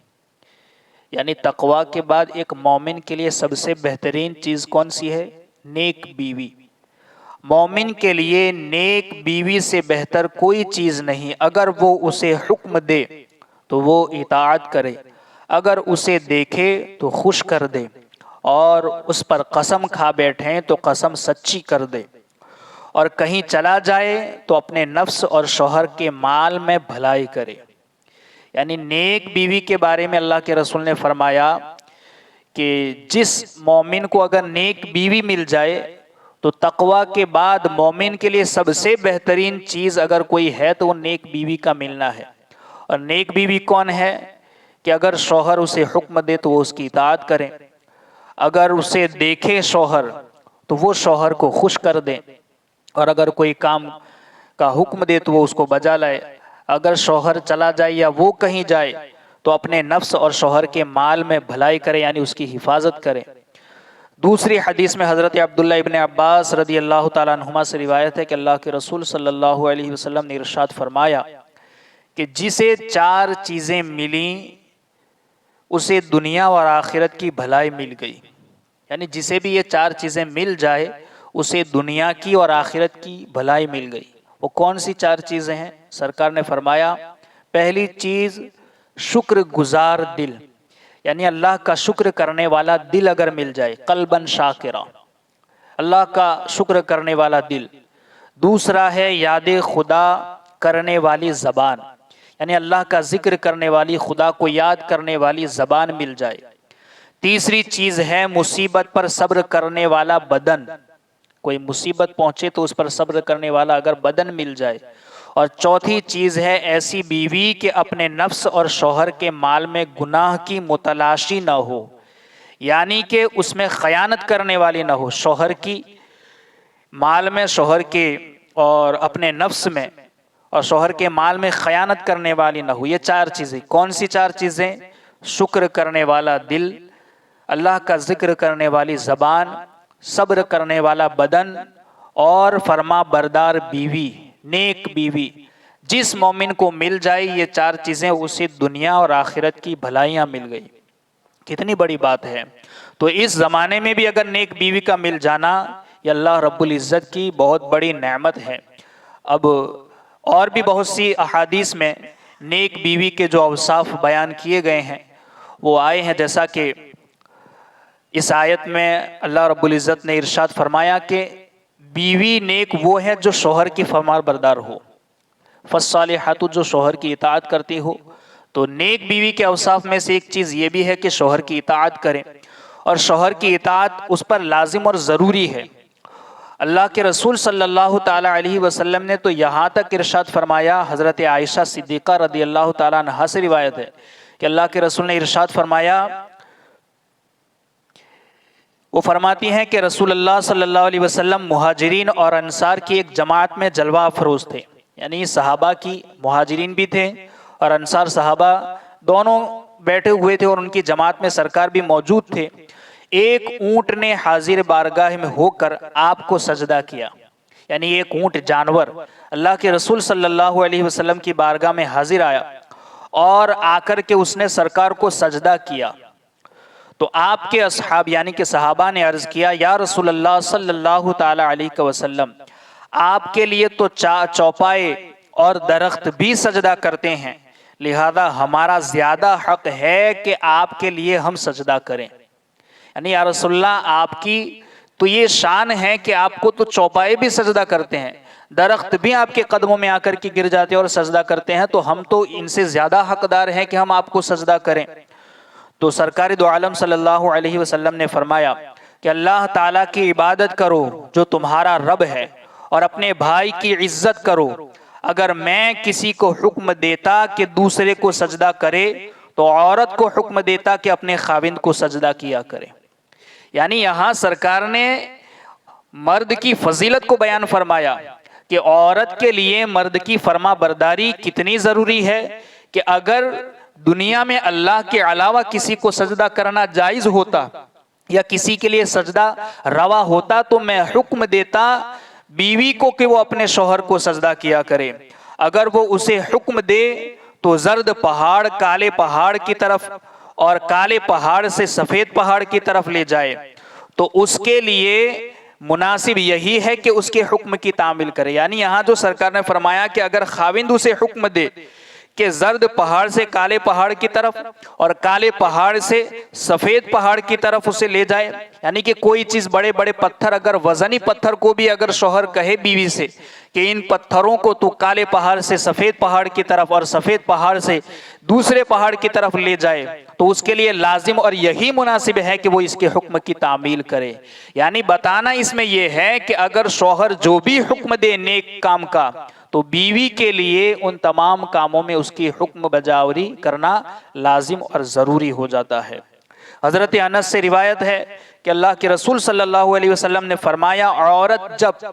یعنی تقوی کے بعد ایک مومن کے لیے سب سے بہترین چیز کون سی ہے؟ نیک بیوی۔ مومن کے لیے نیک بیوی سے بہتر کوئی چیز نہیں۔ اگر وہ اسے حکم دے تو وہ اطاعت کرے، اگر اسے دیکھے تو خوش کر دے، اور اس پر قسم کھا بیٹھیں تو قسم سچی کر دے، اور کہیں چلا جائے تو اپنے نفس اور شوہر کے مال میں بھلائی کرے۔ یعنی نیک بیوی کے بارے میں اللہ کے رسول نے فرمایا کہ جس مومن کو اگر نیک بیوی مل جائے تو تقوی کے بعد مومن کے لیے سب سے بہترین چیز اگر کوئی ہے تو وہ نیک بیوی کا ملنا ہے۔ اور نیک بیوی کون ہے؟ کہ اگر شوہر اسے حکم دے تو وہ اس کی اطاعت کرے، اگر اسے دیکھے شوہر تو وہ شوہر کو خوش کر دے، اور اگر کوئی کام کا حکم دے تو وہ اس کو بجا لائے، اگر شوہر چلا جائے یا وہ کہیں جائے تو اپنے نفس اور شوہر کے مال میں بھلائی کرے، یعنی اس کی حفاظت کرے۔ دوسری حدیث میں حضرت عبداللہ ابن عباس رضی اللہ تعالیٰ عنہما سے روایت ہے کہ اللہ کے رسول صلی اللہ علیہ وسلم نے ارشاد فرمایا کہ جسے 4 چیزیں ملیں اسے دنیا اور آخرت کی بھلائی مل گئی۔ یعنی جسے بھی یہ 4 چیزیں مل جائے اسے دنیا کی اور آخرت کی بھلائی مل گئی۔ وہ کون سی 4 چیزیں ہیں؟ سرکار نے فرمایا پہلی چیز شکر گزار دل، یعنی اللہ کا شکر کرنے والا دل اگر مل جائے، قلباً شاکرا، اللہ کا شکر کرنے والا دل۔ دوسرا ہے یاد خدا کرنے والی زبان، یعنی اللہ کا ذکر کرنے والی، خدا کو یاد کرنے والی زبان مل جائے۔ تیسری چیز ہے مصیبت پر صبر کرنے والا بدن، کوئی مصیبت پہنچے تو اس پر صبر کرنے والا اگر بدن مل جائے۔ اور چوتھی چیز ہے ایسی بیوی کہ اپنے نفس اور شوہر کے مال میں گناہ کی متلاشی نہ ہو، یعنی کہ اس میں خیانت کرنے والی نہ ہو، شوہر کی مال میں، شوہر کے اور اپنے نفس میں اور شوہر کے مال میں خیانت کرنے والی نہ ہو۔ یہ 4 چیزیں کون سی 4 چیزیں؟ شکر کرنے والا دل، اللہ کا ذکر کرنے والی زبان، صبر کرنے والا بدن، اور فرما بردار بیوی، نیک بیوی۔ جس مومن کو مل جائے یہ 4 چیزیں اسے دنیا اور آخرت کی بھلائیاں مل گئی۔ کتنی بڑی بات ہے۔ تو اس زمانے میں بھی اگر نیک بیوی کا مل جانا یہ اللہ رب العزت کی بہت بڑی نعمت ہے۔ اب اور بھی بہت سی احادیث میں نیک بیوی کے جو اوصاف بیان کیے گئے ہیں وہ آئے ہیں، جیسا کہ اس آیت میں اللہ رب العزت نے ارشاد فرمایا کہ بیوی نیک وہ ہے جو شوہر کی فرمان بردار ہو، فالصالحات جو شوہر کی اطاعت کرتی ہو۔ تو نیک بیوی کے اوصاف میں سے ایک چیز یہ بھی ہے کہ شوہر کی اطاعت کریں، اور شوہر کی اطاعت اس پر لازم اور ضروری ہے۔ اللہ کے رسول صلی اللہ تعالی علیہ وسلم نے تو یہاں تک ارشاد فرمایا، حضرت عائشہ صدیقہ رضی اللہ تعالیٰ عنہا سے روایت ہے کہ اللہ کے رسول نے ارشاد فرمایا، وہ فرماتی ہیں کہ رسول اللہ صلی اللہ علیہ وسلم مہاجرین اور انصار کی ایک جماعت میں جلوہ افروز تھے، یعنی صحابہ کی، مہاجرین بھی تھے اور انصار صحابہ دونوں بیٹھے ہوئے تھے اور ان کی جماعت میں سرکار بھی موجود تھے۔ ایک اونٹ نے حاضر بارگاہ میں ہو کر آپ کو سجدہ کیا، یعنی ایک اونٹ جانور اللہ کے رسول صلی اللہ علیہ وسلم کی بارگاہ میں حاضر آیا اور آ کر کے اس نے سرکار کو سجدہ کیا۔ تو آپ کے اصحاب یعنی کہ صحابہ نے عرض کیا، یا رسول اللہ صلی اللہ تعالی علیہ وسلم، آپ کے لیے تو چوپائے اور درخت بھی سجدہ کرتے ہیں، لہذا ہمارا زیادہ حق ہے کہ آپ کے لیے ہم سجدہ کریں۔ یعنی یا رسول اللہ، آپ کی تو یہ شان ہے کہ آپ کو تو چوپائے بھی سجدہ کرتے ہیں، درخت بھی آپ کے قدموں میں آ کر کے گر جاتے ہیں اور سجدہ کرتے ہیں، تو ہم تو ان سے زیادہ حقدار ہیں کہ ہم آپ کو سجدہ کریں۔ تو سرکار دو عالم صلی اللہ علیہ وسلم نے فرمایا کہ اللہ تعالیٰ کی عبادت کرو جو تمہارا رب ہے، اور اپنے بھائی کی عزت کرو۔ اگر میں کسی کو حکم دیتا کہ دوسرے کو سجدہ کرے تو عورت کو حکم دیتا کہ اپنے خاوند کو سجدہ کیا کرے۔ یعنی یہاں سرکار نے مرد کی فضیلت کو بیان فرمایا کہ عورت کے لیے مرد کی فرما برداری کتنی ضروری ہے، کہ اگر دنیا میں اللہ کے علاوہ کسی کو سجدہ کرنا جائز ہوتا یا کسی کے لیے سجدہ روا ہوتا تو میں حکم دیتا بیوی کو کہ وہ اپنے شوہر کو سجدہ کیا کرے۔ اگر وہ اسے حکم دے تو زرد پہاڑ کالے پہاڑ کی طرف اور کالے پہاڑ سے سفید پہاڑ کی طرف لے جائے، تو اس کے لیے مناسب یہی ہے کہ اس کے حکم کی تعمیل کرے۔ یعنی یہاں جو سرکار نے فرمایا کہ اگر خاوند اسے حکم دے کہ زرد پہاڑ سے کالے پہاڑ کی طرف اور کالے پہاڑ سے سفید پہاڑ کی طرف اسے لے جائے، یعنی کہ کوئی چیز بڑے بڑے پتھر، اگر وزنی پتھر کو بھی اگر شوہر کہے بیوی سے کہ ان پتھروں کو تو کالے پہاڑ سے سفید پہاڑ کی طرف اور سفید پہاڑ سے دوسرے پہاڑ کی طرف لے جائے، تو اس کے لیے لازم اور یہی مناسب ہے کہ وہ اس کے حکم کی تعمیل کرے۔ یعنی بتانا اس میں یہ ہے کہ اگر شوہر جو بھی حکم دے نیک کام کا تو بیوی کے لیے ان تمام کاموں میں اس کی حکم بجاوری کرنا لازم اور ضروری ہو جاتا ہے۔ حضرت انس سے روایت ہے کہ اللہ کے رسول صلی اللہ علیہ وسلم نے فرمایا، عورت جب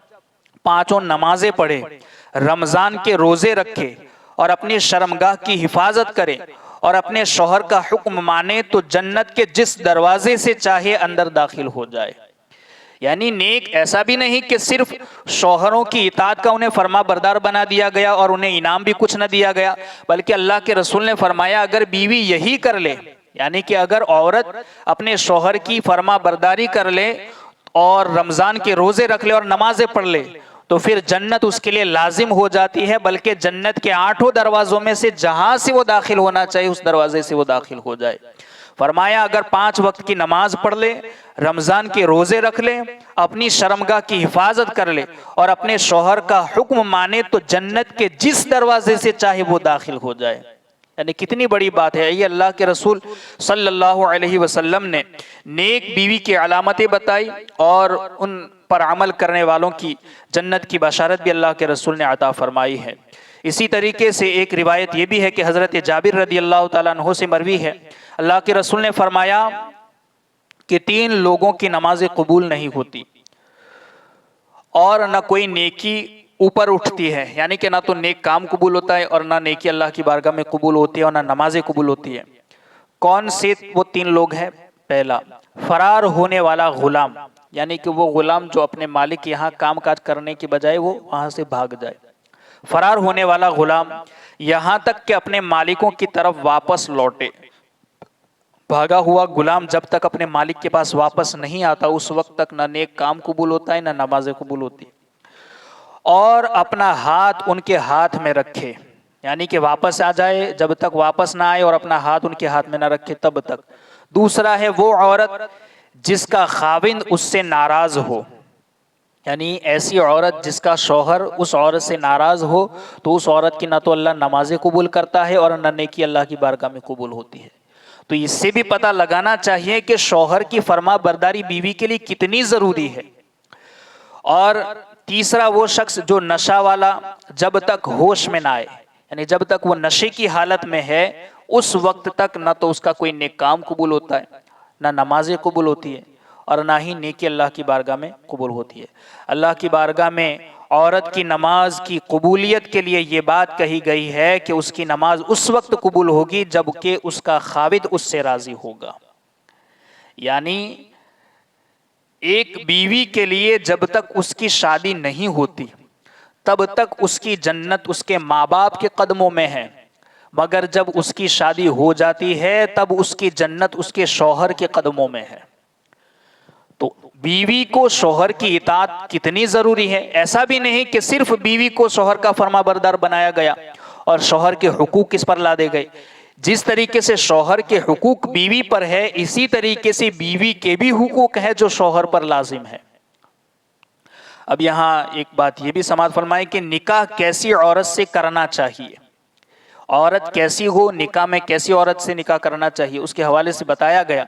5 نمازیں پڑھے، رمضان کے روزے رکھے اور اپنی شرمگاہ کی حفاظت کرے اور اپنے شوہر کا حکم مانے تو جنت کے جس دروازے سے چاہے اندر داخل ہو جائے۔ یعنی نیک ایسا بھی نہیں کہ صرف شوہروں کی اطاعت کا انہیں فرما بردار بنا دیا گیا اور انہیں انعام بھی کچھ نہ دیا گیا، بلکہ اللہ کے رسول نے فرمایا اگر بیوی یہی کر لے، یعنی کہ اگر عورت اپنے شوہر کی فرما برداری کر لے اور رمضان کے روزے رکھ لے اور نمازیں پڑھ لے تو پھر جنت اس کے لیے لازم ہو جاتی ہے، بلکہ جنت کے 8 دروازوں میں سے جہاں سے وہ داخل ہونا چاہیے اس دروازے سے وہ داخل ہو جائے۔ فرمایا اگر 5 وقت کی نماز پڑھ لے، رمضان کے روزے رکھ لے، اپنی شرمگاہ کی حفاظت کر لے اور اپنے شوہر کا حکم مانے تو جنت کے جس دروازے سے چاہے وہ داخل ہو جائے۔ یعنی کتنی بڑی بات ہے یہ! اللہ کے رسول صلی اللہ علیہ وسلم نے نیک بیوی کی علامتیں بتائی اور ان پر عمل کرنے والوں کی جنت کی بشارت بھی اللہ کے رسول نے عطا فرمائی ہے۔ اسی طریقے سے ایک روایت یہ بھی ہے کہ حضرت جابر رضی اللہ تعالیٰ عنہ سے مروی ہے، اللہ کے رسول نے فرمایا کہ 3 لوگوں کی نمازیں قبول نہیں ہوتی اور نہ کوئی نیکی اوپر اٹھتی ہے، یعنی کہ نہ تو نیک کام قبول ہوتا ہے اور نہ نیکی اللہ کی بارگاہ میں قبول ہوتی ہے اور نہ نمازیں قبول ہوتی ہے۔ کون سے وہ 3 لوگ ہیں؟ پہلا، فرار ہونے والا غلام، یعنی کہ وہ غلام جو اپنے مالک یہاں کام کاج کرنے کی بجائے وہ وہاں سے بھاگ جائے۔ فرار ہونے والا غلام یہاں تک کہ اپنے مالکوں کی طرف واپس لوٹے، بھاگا ہوا غلام جب تک اپنے مالک کے پاس واپس نہیں آتا اس وقت تک نہ نیک کام قبول ہوتا ہے نہ نمازیں قبول ہوتی. اور اپنا ہاتھ ان کے ہاتھ میں رکھے، یعنی کہ واپس آ جائے، جب تک واپس نہ آئے اور اپنا ہاتھ ان کے ہاتھ میں نہ رکھے تب تک. دوسرا ہے وہ عورت جس کا خاوند اس سے ناراض ہو، یعنی ایسی عورت جس کا شوہر اس عورت سے ناراض ہو تو اس عورت کی نہ تو اللہ نمازیں قبول کرتا ہے اور نہ نیکی اللہ کی بارگاہ میں قبول ہوتی ہے. تو اس سے بھی پتہ لگانا چاہیے کہ شوہر کی فرما برداری بیوی کے لیے کتنی ضروری ہے. اور تیسرا وہ شخص جو نشہ والا جب تک ہوش میں نہ آئے، یعنی جب تک وہ نشے کی حالت میں ہے اس وقت تک نہ تو اس کا کوئی نیک کام قبول ہوتا ہے، نہ نمازیں قبول ہوتی ہے اور نہ ہی نیکی اللہ کی بارگاہ میں قبول ہوتی ہے. اللہ کی بارگاہ میں عورت کی نماز کی قبولیت کے لیے یہ بات کہی گئی ہے کہ اس کی نماز اس وقت قبول ہوگی جبکہ اس کا خاوند اس سے راضی ہوگا. یعنی ایک بیوی کے لیے جب تک اس کی شادی نہیں ہوتی تب تک اس کی جنت اس کے ماں باپ کے قدموں میں ہے، مگر جب اس کی شادی ہو جاتی ہے تب اس کی جنت اس کے شوہر کے قدموں میں ہے. تو بیوی کو شوہر کی اطاعت کتنی ضروری ہے. ایسا بھی نہیں کہ صرف بیوی کو شوہر کا فرما بردار بنایا گیا اور شوہر کے حقوق کس پر لادے گئے. جس طریقے سے شوہر کے حقوق بیوی پر ہے اسی طریقے سے بیوی کے بھی حقوق ہے جو شوہر پر لازم ہے. اب یہاں ایک بات یہ بھی سماعت فرمائے کہ نکاح کیسی عورت سے کرنا چاہیے، عورت کیسی ہو، نکاح میں کیسی عورت سے نکاح کرنا چاہیے. اس کے حوالے سے بتایا گیا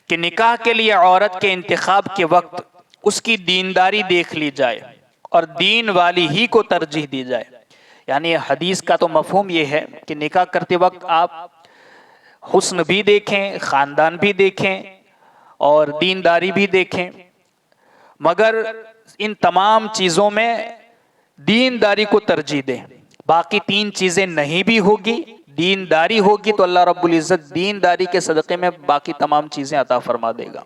کہ نکاح کے لیے عورت کے انتخاب کے وقت اس کی دینداری دیکھ لی جائے اور دین والی ہی کو ترجیح دی جائے. یعنی حدیث کا تو مفہوم یہ ہے کہ نکاح کرتے وقت آپ حسن بھی دیکھیں، خاندان بھی دیکھیں اور دینداری بھی دیکھیں، مگر ان تمام چیزوں میں دینداری کو ترجیح دیں. باقی تین چیزیں نہیں بھی ہوگی، دینداری ہوگی تو اللہ رب العزت دینداری کے صدقے میں باقی تمام چیزیں عطا فرما دے گا.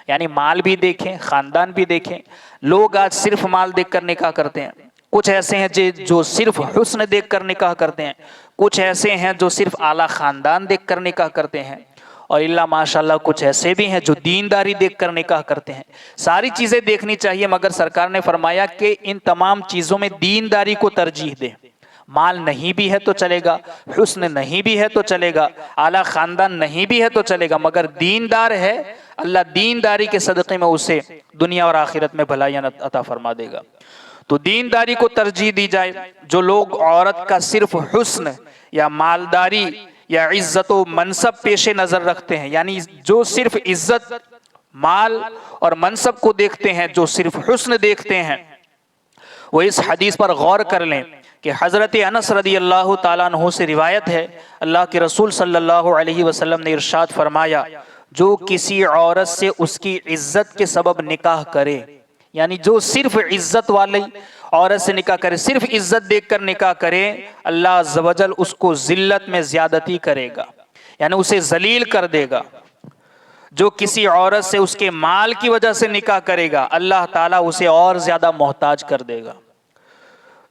یعنی مال بھی دیکھیں، خاندان بھی دیکھیں. لوگ آج صرف مال دیکھ کر نکاح کرتے ہیں، کچھ ایسے ہیں جو صرف حسن دیکھ کر نکاح کرتے ہیں، کچھ ایسے ہیں جو صرف اعلیٰ خاندان دیکھ کر نکاح کرتے ہیں، اور اللہ ماشاءاللہ کچھ ایسے بھی ہیں جو دینداری دیکھ کر نکاح کرتے ہیں. ساری چیزیں دیکھنی چاہیے مگر سرکار نے فرمایا کہ ان تمام چیزوں میں دینداری کو ترجیح دیں. مال نہیں بھی ہے تو چلے گا، حسن نہیں بھی ہے تو چلے گا، اعلیٰ خاندان نہیں بھی ہے تو چلے گا، مگر دیندار ہے اللہ دینداری کے صدقے میں اسے دنیا اور آخرت میں بھلائیاں عطا فرما دے گا. تو دینداری کو ترجیح دی جائے. جو لوگ عورت کا صرف حسن یا مالداری یا عزت و منصب پیش نظر رکھتے ہیں، یعنی جو صرف عزت، مال اور منصب کو دیکھتے ہیں، جو صرف حسن دیکھتے ہیں، وہ اس حدیث پر غور کر لیں کہ حضرت انس رضی اللہ تعالیٰ عنہ سے روایت ہے، اللہ کے رسول صلی اللہ علیہ وسلم نے ارشاد فرمایا جو کسی عورت سے اس کی عزت کے سبب نکاح کرے، یعنی جو صرف عزت والی عورت سے نکاح کرے، صرف عزت دیکھ کر نکاح کرے، اللہ عز و جل اس کو ذلت میں زیادتی کرے گا، یعنی اسے ذلیل کر دے گا. جو کسی عورت سے اس کے مال کی وجہ سے نکاح کرے گا اللہ تعالیٰ اسے اور زیادہ محتاج کر دے گا.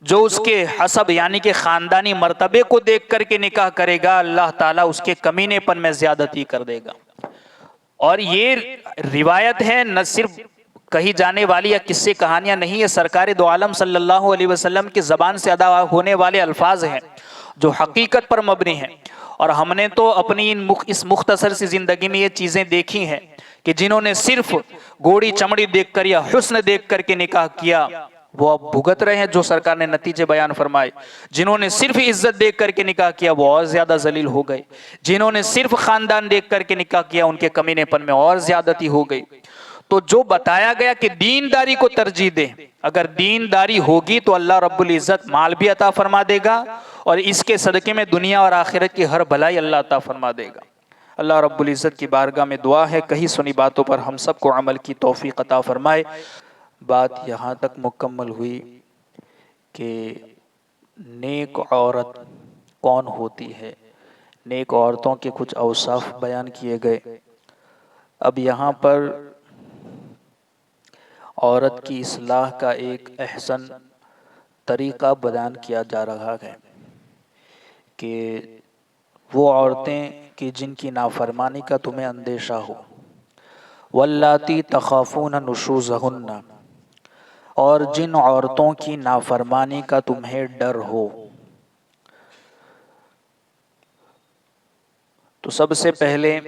جو اس کے حسب یعنی کہ خاندانی مرتبے کو دیکھ کر کے نکاح کرے گا اللہ تعالیٰ اس کے کمینے پن میں زیادتی کر دے گا. اور یہ روایت ہے، نہ صرف کہی جانے والی یا قصے کہانیاں نہیں، ہے سرکار دو عالم صلی اللہ علیہ وسلم کی زبان سے ادا ہونے والے الفاظ ہیں جو حقیقت پر مبنی ہیں. اور ہم نے تو اپنی اس مختصر سی زندگی میں یہ چیزیں دیکھی ہیں کہ جنہوں نے صرف گوڑی چمڑی دیکھ کر یا حسن دیکھ کر کے نکاح کیا وہ اب بھگت رہے ہیں جو سرکار نے نتیجے بیان فرمائے. جنہوں نے صرف عزت دیکھ کر کے نکاح کیا وہ اور زیادہ ذلیل ہو گئے. جنہوں نے صرف خاندان دیکھ کر کے نکاح کیا ان کے کمینے پن میں اور زیادتی ہو گئی. تو جو بتایا گیا کہ دینداری کو ترجیح دیں، اگر دینداری ہوگی تو اللہ رب العزت مال بھی عطا فرما دے گا اور اس کے صدقے میں دنیا اور آخرت کی ہر بھلائی اللہ عطا فرما دے گا. اللہ رب العزت کی بارگاہ میں دعا ہے کہی سنی باتوں پر ہم سب کو عمل کی توفیق عطا فرمائے. بات یہاں تک مکمل ہوئی کہ نیک عورت کون ہوتی ہے، نیک عورتوں کے کچھ اوصاف بیان کیے گئے. اب یہاں پر عورت کی اصلاح کا ایک احسن طریقہ بیان کیا جا رہا ہے کہ وہ عورتیں کہ جن کی نافرمانی کا تمہیں اندیشہ ہو، واللاتی تخافون نشوزہن، اور جن عورتوں کی نافرمانی کا تمہیں ڈر ہو۔ تو سب سے پہلے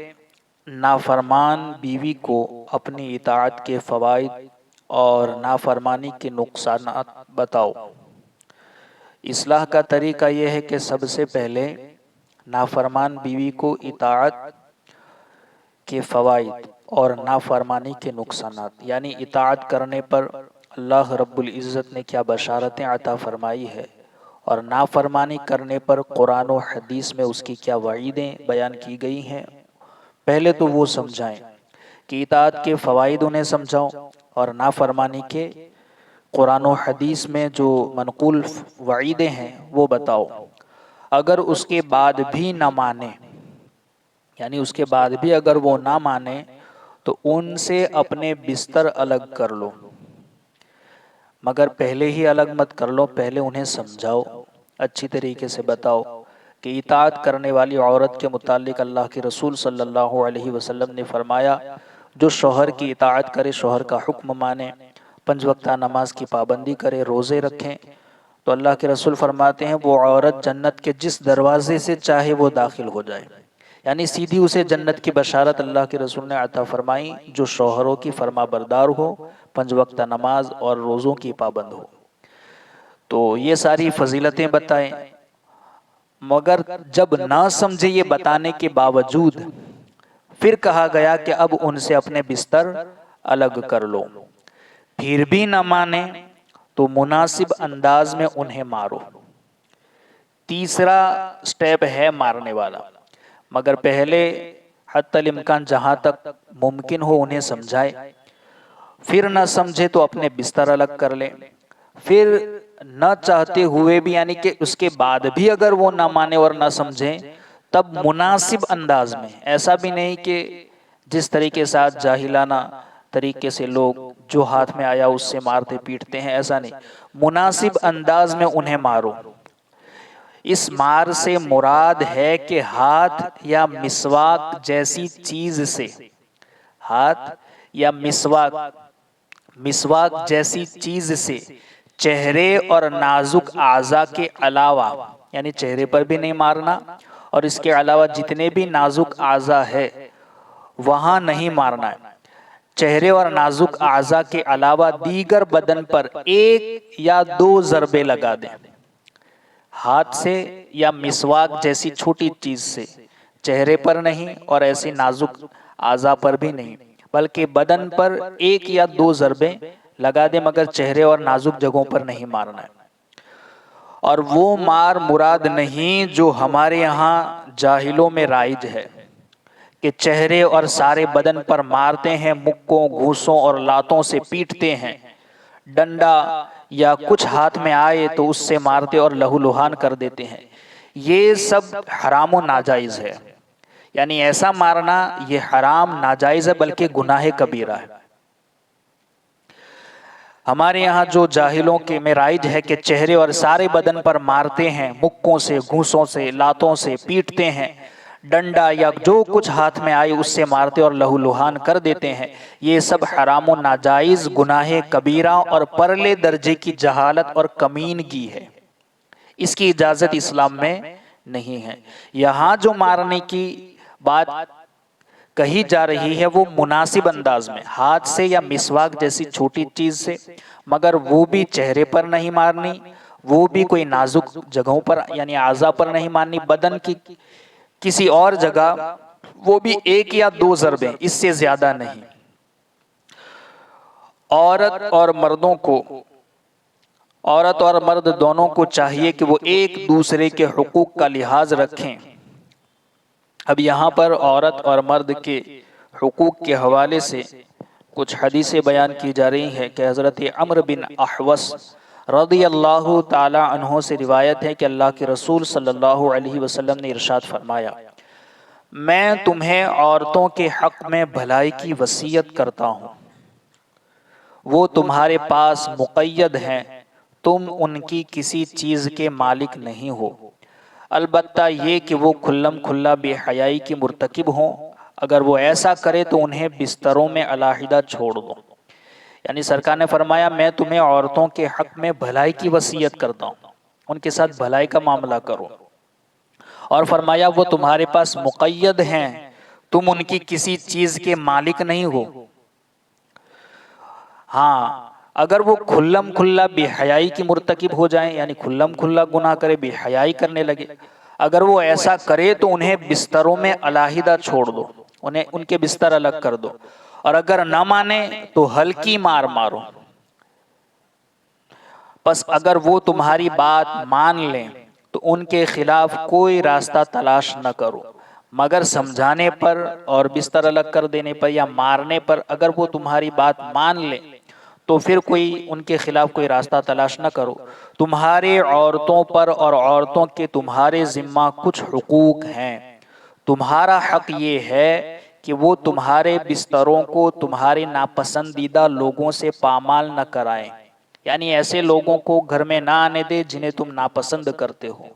نافرمان بیوی کو اپنی اطاعت کے فوائد اور نافرمانی کے نقصانات بتاؤ۔ اصلاح کا طریقہ یہ ہے کہ سب سے پہلے نافرمان بیوی کو اطاعت کے فوائد اور نافرمانی کے نقصانات، یعنی اطاعت کرنے پر اللہ رب العزت نے کیا بشارتیں عطا فرمائی ہے، اور نافرمانی کرنے پر قرآن و حدیث میں اس کی کیا وعیدیں بیان کی گئی ہیں، پہلے تو وہ سمجھائیں کہ اطاعت کے فوائد انہیں سمجھاؤ، اور نافرمانی کے قرآن و حدیث میں جو منقول وعیدیں ہیں وہ بتاؤ۔ اگر اس کے بعد بھی نہ مانے، یعنی اس کے بعد بھی اگر وہ نہ مانے، تو ان سے اپنے بستر الگ کر لو، مگر پہلے ہی الگ مت کر لو، پہلے انہیں سمجھاؤ، اچھی طریقے سے بتاؤ کہ اطاعت کرنے والی عورت کے متعلق اللہ کے رسول صلی اللہ علیہ وسلم نے فرمایا، جو شوہر کی اطاعت کرے، شوہر کا حکم مانے، 5 وقتہ نماز کی پابندی کرے، روزے رکھیں، تو اللہ کے رسول فرماتے ہیں وہ عورت جنت کے جس دروازے سے چاہے وہ داخل ہو جائے، یعنی سیدھی اسے جنت کی بشارت اللہ کے رسول نے عطا فرمائی، جو شوہروں کی فرما بردار ہو، 5 وقتہ نماز اور روزوں کی پابند ہو۔ تو یہ ساری فضیلتیں بتائیں، مگر جب نہ سمجھے یہ بتانے کے باوجود پھر کہا گیا کہ اب ان سے اپنے بستر الگ کر لو، پھر بھی نہ مانے تو مناسب انداز میں انہیں مارو۔ تیسرا سٹیپ ہے مارنے والا، مگر پہلے حتی الامکان جہاں تک ممکن ہو انہیں سمجھائے، پھر نہ سمجھے تو اپنے بستر الگ کر لیں، پھر نہ چاہتے ہوئے بھی، یعنی کہ اس کے بعد بھی اگر وہ نہ مانے اور نہ سمجھیں، تب مناسب انداز میں، ایسا بھی نہیں کہ جس طریقے سے جاہلانہ طریقے سے لوگ جو ہاتھ میں آیا اس سے مارتے پیٹتے ہیں، ایسا نہیں، مناسب انداز میں انہیں مارو۔ اس مار سے مراد ہے کہ ہاتھ یا مسواک جیسی چیز سے، ہاتھ یا مسواک جیسی چیز سے چہرے اور نازک اعضاء کے علاوہ، یعنی چہرے پر بھی نہیں مارنا، اور اس کے علاوہ جتنے بھی نازک اعضاء ہے وہاں نہیں مارنا ہے۔ چہرے اور نازک اعضاء کے علاوہ دیگر بدن پر 1 یا 2 ضربے لگا دیں، ہاتھ سے یا مسواک جیسی چھوٹی چیز سے، چہرے پر نہیں اور ایسی نازک اعضاء پر بھی نہیں، بلکہ بدن پر 1 یا 2 ضربے لگا دیں، مگر چہرے اور نازک جگہوں پر نہیں مارنا ہے۔ اور وہ مار مراد نہیں جو ہمارے یہاں جاہلوں میں رائج ہے کہ چہرے اور سارے بدن پر مارتے ہیں، مکوں، گھوسوں اور لاتوں سے پیٹتے ہیں، ڈنڈا یا کچھ ہاتھ میں آئے تو اس سے مارتے اور لہو لہان کر دیتے ہیں، یہ سب حرام و ناجائز ہے، یعنی ایسا مارنا یہ حرام ناجائز ہے بلکہ گناہ کبیرہ ہے۔ ہمارے یہاں جو جاہلوں کے میں رائج ہے کہ چہرے اور سارے بدن پر مارتے ہیں، مکوں سے، گھوسوں سے، لاتوں سے پیٹتے ہیں، ڈنڈا یا جو کچھ ہاتھ میں آئے اس سے مارتے اور لہو لہان کر دیتے ہیں، یہ سب حرام و ناجائز گناہ کبیرہ اور پرلے درجے کی جہالت اور کمینگی ہے، اس کی اجازت اسلام میں نہیں ہے۔ یہاں جو مارنے کی بات کہی جا رہی ہے وہ مناسب انداز میں، ہاتھ سے یا مسواک جیسی چھوٹی چیز سے، مگر وہ بھی چہرے پر نہیں مارنی، وہ بھی کوئی نازک جگہوں پر یعنی اعضاء پر نہیں مارنی، بدن کی کسی اور جگہ، وہ بھی 1 یا 2 ضربے، اس سے زیادہ نہیں۔ عورت اور مرد دونوں کو چاہیے کہ وہ ایک دوسرے کے حقوق کا لحاظ رکھیں۔ اب یہاں پر عورت اور مرد کے حقوق کے حوالے سے کچھ حدیثیں بیان کی جا رہی ہیں کہ حضرت عمرو بن احوص رضی اللہ تعالی عنہ سے روایت ہے کہ اللہ کے رسول صلی اللہ علیہ وسلم نے ارشاد فرمایا، میں تمہیں عورتوں کے حق میں بھلائی کی وصیت کرتا ہوں، وہ تمہارے پاس مقید ہیں، تم ان کی کسی چیز کے مالک نہیں ہو، البتہ یہ کہ وہ کھلم کھلا بے حیائی کی مرتکب ہوں، اگر وہ ایسا کرے تو انہیں بستروں میں علیحدہ چھوڑ دو۔ یعنی سرکار نے فرمایا میں تمہیں عورتوں کے حق میں بھلائی کی وصیت کرتا ہوں، ان کے ساتھ بھلائی کا معاملہ کرو، اور فرمایا وہ تمہارے پاس مقید ہیں، تم ان کی کسی چیز کے مالک نہیں ہو۔ ہاں اگر وہ کھلم کھلا بے حیائی کی مرتکب ہو جائیں، یعنی کھلم کھلا گناہ کرے، بے حیائی کرنے لگے، اگر وہ ایسا کرے تو انہیں بستروں میں علیحدہ چھوڑ دو، انہیں ان کے بستر الگ کر دو، اور اگر نہ مانے تو ہلکی مار مارو۔ پس اگر وہ تمہاری بات مان لیں تو ان کے خلاف کوئی راستہ تلاش نہ کرو، مگر سمجھانے پر اور بستر الگ کر دینے پر یا مارنے پر اگر وہ تمہاری بات مان لیں تو پھر کوئی ان کے خلاف کوئی راستہ تلاش نہ کرو۔ تمہارے عورتوں پر اور عورتوں کے تمہارے ذمہ کچھ حقوق ہیں۔ تمہارا حق یہ ہے کہ وہ تمہارے بستروں کو تمہارے ناپسندیدہ لوگوں سے پامال نہ کرائیں، یعنی ایسے لوگوں کو گھر میں نہ آنے دے جنہیں تم ناپسند کرتے ہو۔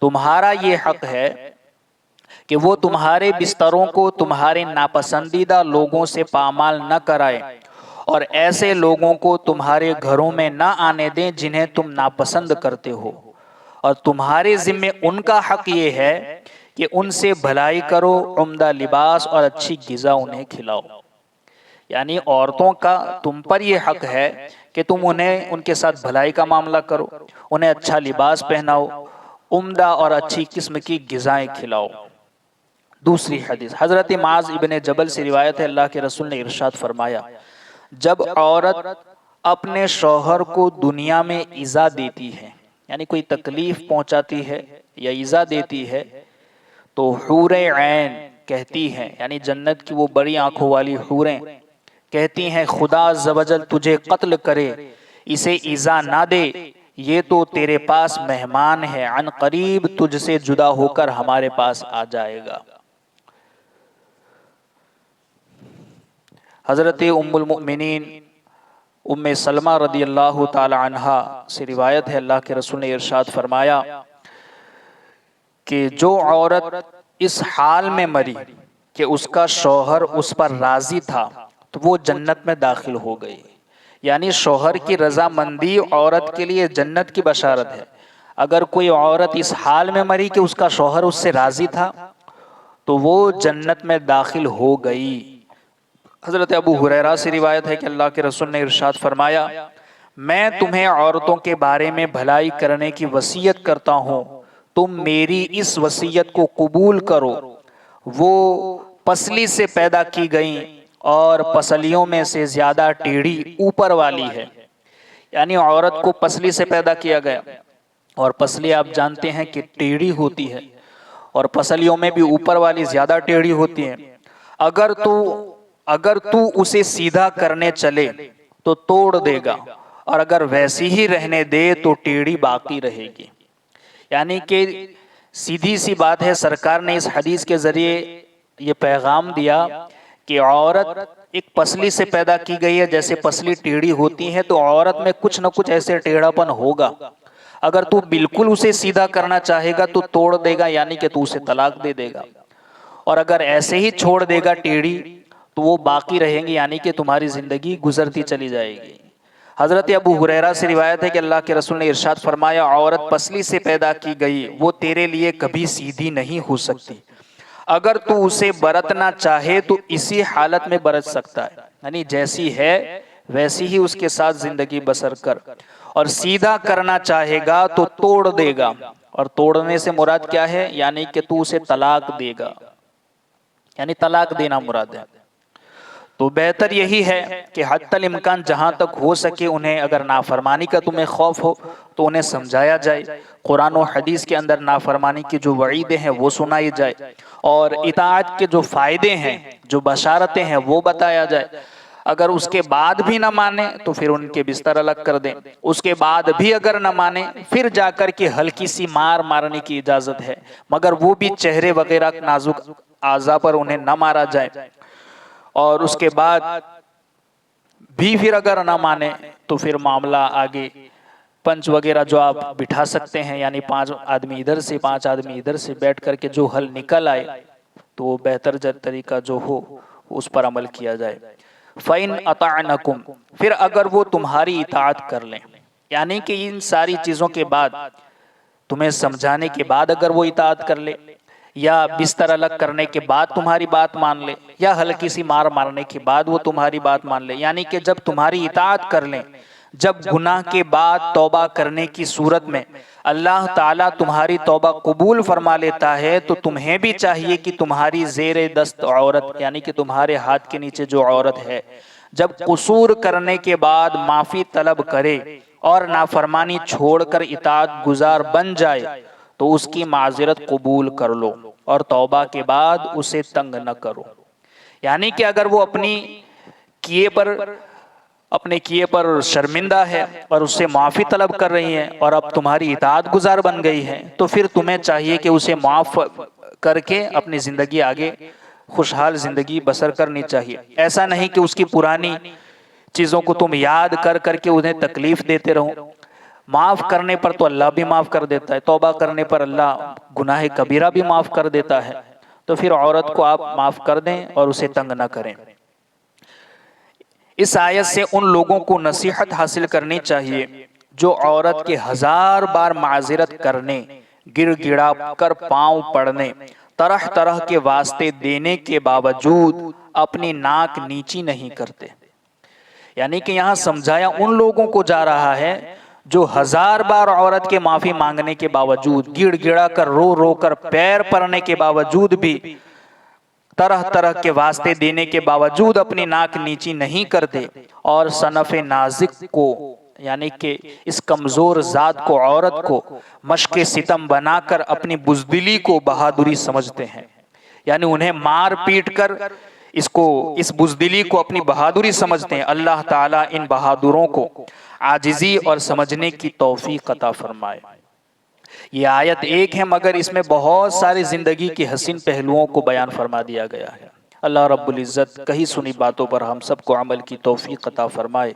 تمہارا یہ حق ہے کہ وہ تمہارے بستروں کو تمہارے ناپسندیدہ لوگوں سے پامال نہ کرائیں، اور ایسے لوگوں کو تمہارے گھروں میں نہ آنے دیں جنہیں تم ناپسند کرتے ہو، اور تمہارے ذمے ان کا حق یہ ہے کہ ان سے بھلائی کرو، عمدہ لباس اور اچھی غذا انہیں کھلاؤ۔ یعنی عورتوں کا تم پر یہ حق ہے کہ تم انہیں ان کے ساتھ بھلائی کا معاملہ کرو، انہیں اچھا لباس پہناؤ، عمدہ اور اچھی قسم کی غذائیں کھلاؤ۔ دوسری حدیث حضرت معاذ ابن جبل سے روایت ہے، اللہ کے رسول نے ارشاد فرمایا جب عورت اپنے شوہر کو دنیا میں ایذا دیتی ہے، یعنی کوئی تکلیف پہنچاتی ہے یا ایذا دیتی ہے، تو حور عین کہتی ہیں، یعنی جنت کی وہ بڑی آنکھوں والی حوریں کہتی ہیں خدا عز و جل تجھے قتل کرے، اسے ایذا نہ دے، یہ تو تیرے پاس مہمان ہے، عن قریب تجھ سے جدا ہو کر ہمارے پاس آ جائے گا۔ حضرت ام المؤمنین ام سلمہ رضی اللہ تعالی عنہا سے روایت ہے، اللہ کے رسول نے ارشاد فرمایا کہ جو عورت اس حال میں مری کہ اس کا شوہر اس پر راضی تھا تو وہ جنت میں داخل ہو گئی، یعنی شوہر کی رضامندی عورت کے لیے جنت کی بشارت ہے۔ اگر کوئی عورت اس حال میں مری کہ اس کا شوہر اس سے راضی تھا تو وہ جنت میں داخل ہو گئی۔ حضرت ابو ہریرہ سے روایت ہے کہ اللہ کے رسول نے ارشاد فرمایا میں تمہیں عورتوں کے بارے میں بھلائی کرنے کی وصیت کرتا ہوں، تم میری اس وصیت کو قبول کرو۔ وہ پسلی سے پیدا کی گئیں اور پسلیوں میں سے زیادہ ٹیڑھی اوپر والی ہے، یعنی عورت کو پسلی سے پیدا کیا گیا، اور پسلی آپ جانتے ہیں کہ ٹیڑھی ہوتی ہے، اور پسلیوں میں بھی اوپر والی زیادہ ٹیڑھی ہوتی ہے۔ اگر تو اسے سیدھا کرنے چلے تو توڑ دے گا، اور اگر ویسی ہی رہنے دے تو ٹیڑھی باقی رہے گی۔ یعنی کہ سیدھی سی بات ہے، سرکار نے اس حدیث کے ذریعے یہ پیغام دیا کہ عورت ایک پسلی سے پیدا کی گئی ہے، جیسے پسلی ٹیڑھی ہوتی ہے تو عورت میں کچھ نہ کچھ ایسے ٹیڑھا پن ہوگا۔ اگر تو بالکل اسے سیدھا کرنا چاہے گا تو توڑ دے گا، یعنی کہ تو اسے طلاق دے دے گا، اور اگر ایسے ہی چھوڑ دے گا ٹیڑھی تو وہ باقی رہیں گی، یعنی کہ تمہاری زندگی گزرتی چلی جائے گی۔ حضرت ابو ہریرہ سے روایت ہے کہ اللہ کے رسول نے ارشاد فرمایا عورت پسلی سے پیدا کی گئی، وہ تیرے لیے کبھی سیدھی نہیں ہو سکتی، اگر تو اسے برتنا چاہے تو اسی حالت میں برت سکتا ہے، یعنی جیسی ہے ویسی ہی اس کے ساتھ زندگی بسر کر، اور سیدھا کرنا چاہے گا تو توڑ دے گا، اور توڑنے سے مراد کیا ہے، یعنی کہ تو اسے طلاق دے گا، یعنی طلاق دینا مراد ہے۔ تو بہتر یہی ہے کہ حتی الامکان جہاں تک ہو سکے انہیں اگر نافرمانی کا تمہیں خوف ہو تو انہیں سمجھایا جائے، قرآن و حدیث کے اندر نافرمانی کی جو وعیدیں ہیں وہ سنائی جائے، اور اطاعت کے جو فائدے ہیں، جو بشارتیں ہیں وہ بتایا جائے۔ اگر اس کے بعد بھی نہ مانے تو پھر ان کے بستر الگ کر دیں، اس کے بعد بھی اگر نہ مانے پھر جا کر کے ہلکی سی مارنے کی اجازت ہے، مگر وہ بھی چہرے وغیرہ نازک اعضاء پر انہیں نہ مارا جائے، اور اس کے بعد بھی پھر اگر نہ مانے تو پھر معاملہ آگے پنچ وغیرہ جو آپ بٹھا سکتے ہیں، یعنی 5 آدمی ادھر سے 5 آدمی ادھر سے بیٹھ کر کے جو حل نکل آئے تو وہ بہتر طریقہ جو ہو اس پر عمل کیا جائے۔ فَإِنْ أَطَعْنَكُمْ، پھر اگر وہ تمہاری اطاعت کر لیں، یعنی کہ ان ساری چیزوں کے بعد، تمہیں سمجھانے کے بعد اگر وہ اطاعت کر لے، یا بستر الگ کرنے کے بعد تمہاری بات مان لے، یا ہلکی سی مار مارنے کے بعد وہ تمہاری بات مان لے، یعنی کہ جب تمہاری اطاعت کر لیں، جب گناہ کے بعد توبہ کرنے کی صورت میں اللہ تعالیٰ تمہاری توبہ قبول فرما لیتا ہے، تو تمہیں بھی چاہیے کہ تمہاری زیر دست عورت، یعنی کہ تمہارے ہاتھ کے نیچے جو عورت ہے، جب قصور کرنے کے بعد معافی طلب کرے اور نافرمانی چھوڑ کر اطاعت گزار بن جائے تو اس کی معذرت قبول کر لو اور توبہ کے بعد اسے تنگ نہ کرو۔ یعنی کہ اگر وہ اپنے کیے پر شرمندہ ہے اور اس سے معافی طلب کر رہی ہیں اور اب تمہاری اطاعت گزار بن گئی ہے، تو پھر تمہیں چاہیے کہ اسے معاف کر کے اپنی زندگی آگے خوشحال زندگی بسر کرنی چاہیے۔ ایسا نہیں کہ اس کی پرانی چیزوں کو تم یاد کر کر کے انہیں تکلیف دیتے رہو۔ معاف کرنے پر تو اللہ بھی معاف کر دیتا ہے، توبہ کرنے پر اللہ گناہ کبیرہ بھی معاف کر دیتا ہے، تو پھر عورت کو آپ معاف کر دیں اور اسے تنگ نہ کریں۔ اس آیت سے ان لوگوں کو نصیحت حاصل کرنی چاہیے جو عورت کے 1000 بار معذرت کرنے، گر گڑا کر پاؤں پڑنے، طرح طرح کے واسطے دینے کے باوجود اپنی ناک نیچی نہیں کرتے۔ یعنی کہ یہاں سمجھایا ان لوگوں کو جا رہا ہے جو 1000 بار عورت کے معافی مانگنے کے باوجود، گڑ گڑا کر رو رو کر پیر پڑنے کے باوجود بھی، طرح طرح کے واسطے دینے کے باوجود اپنی ناک نیچی نہیں کرتے، اور صنف نازک کو، یعنی کہ اس کمزور ذات کو، عورت کو مشق ستم بنا کر اپنی بزدلی کو بہادری سمجھتے ہیں، یعنی انہیں مار پیٹ کر اس بزدلی کو اپنی بہادری سمجھتے ہیں۔ اللہ تعالیٰ ان بہادروں کو عاجزی اور سمجھنے کی توفیق عطا فرمائے۔ یہ آیت ایک ہے مگر اس میں بہت ساری زندگی کے حسین پہلوؤں کو بیان فرما دیا گیا ہے۔ اللہ رب العزت کہی سنی باتوں پر ہم سب کو عمل کی توفیق عطا فرمائے۔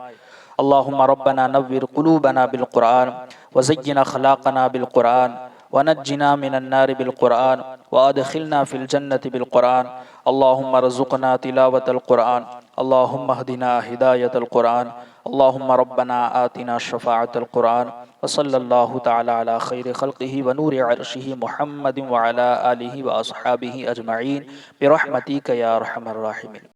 اللہم ربنا نور قلوبنا بالقرآن وزین اخلاقنا بالقرآن ونجنا من النار بالقرآن وادخلنا في الجنة بالقرآن اللہم رزقنا تلاوة القرآن اللہم اہدنا ہدایت القرآن اللہم ربنا آتنا شفاعت القرآن وصلی اللہ تعالی علی خیر خلقہ ونور عرشہ محمد وعلی آلہ واصحابہ اجمعین برحمتک یا ارحم الراحمین۔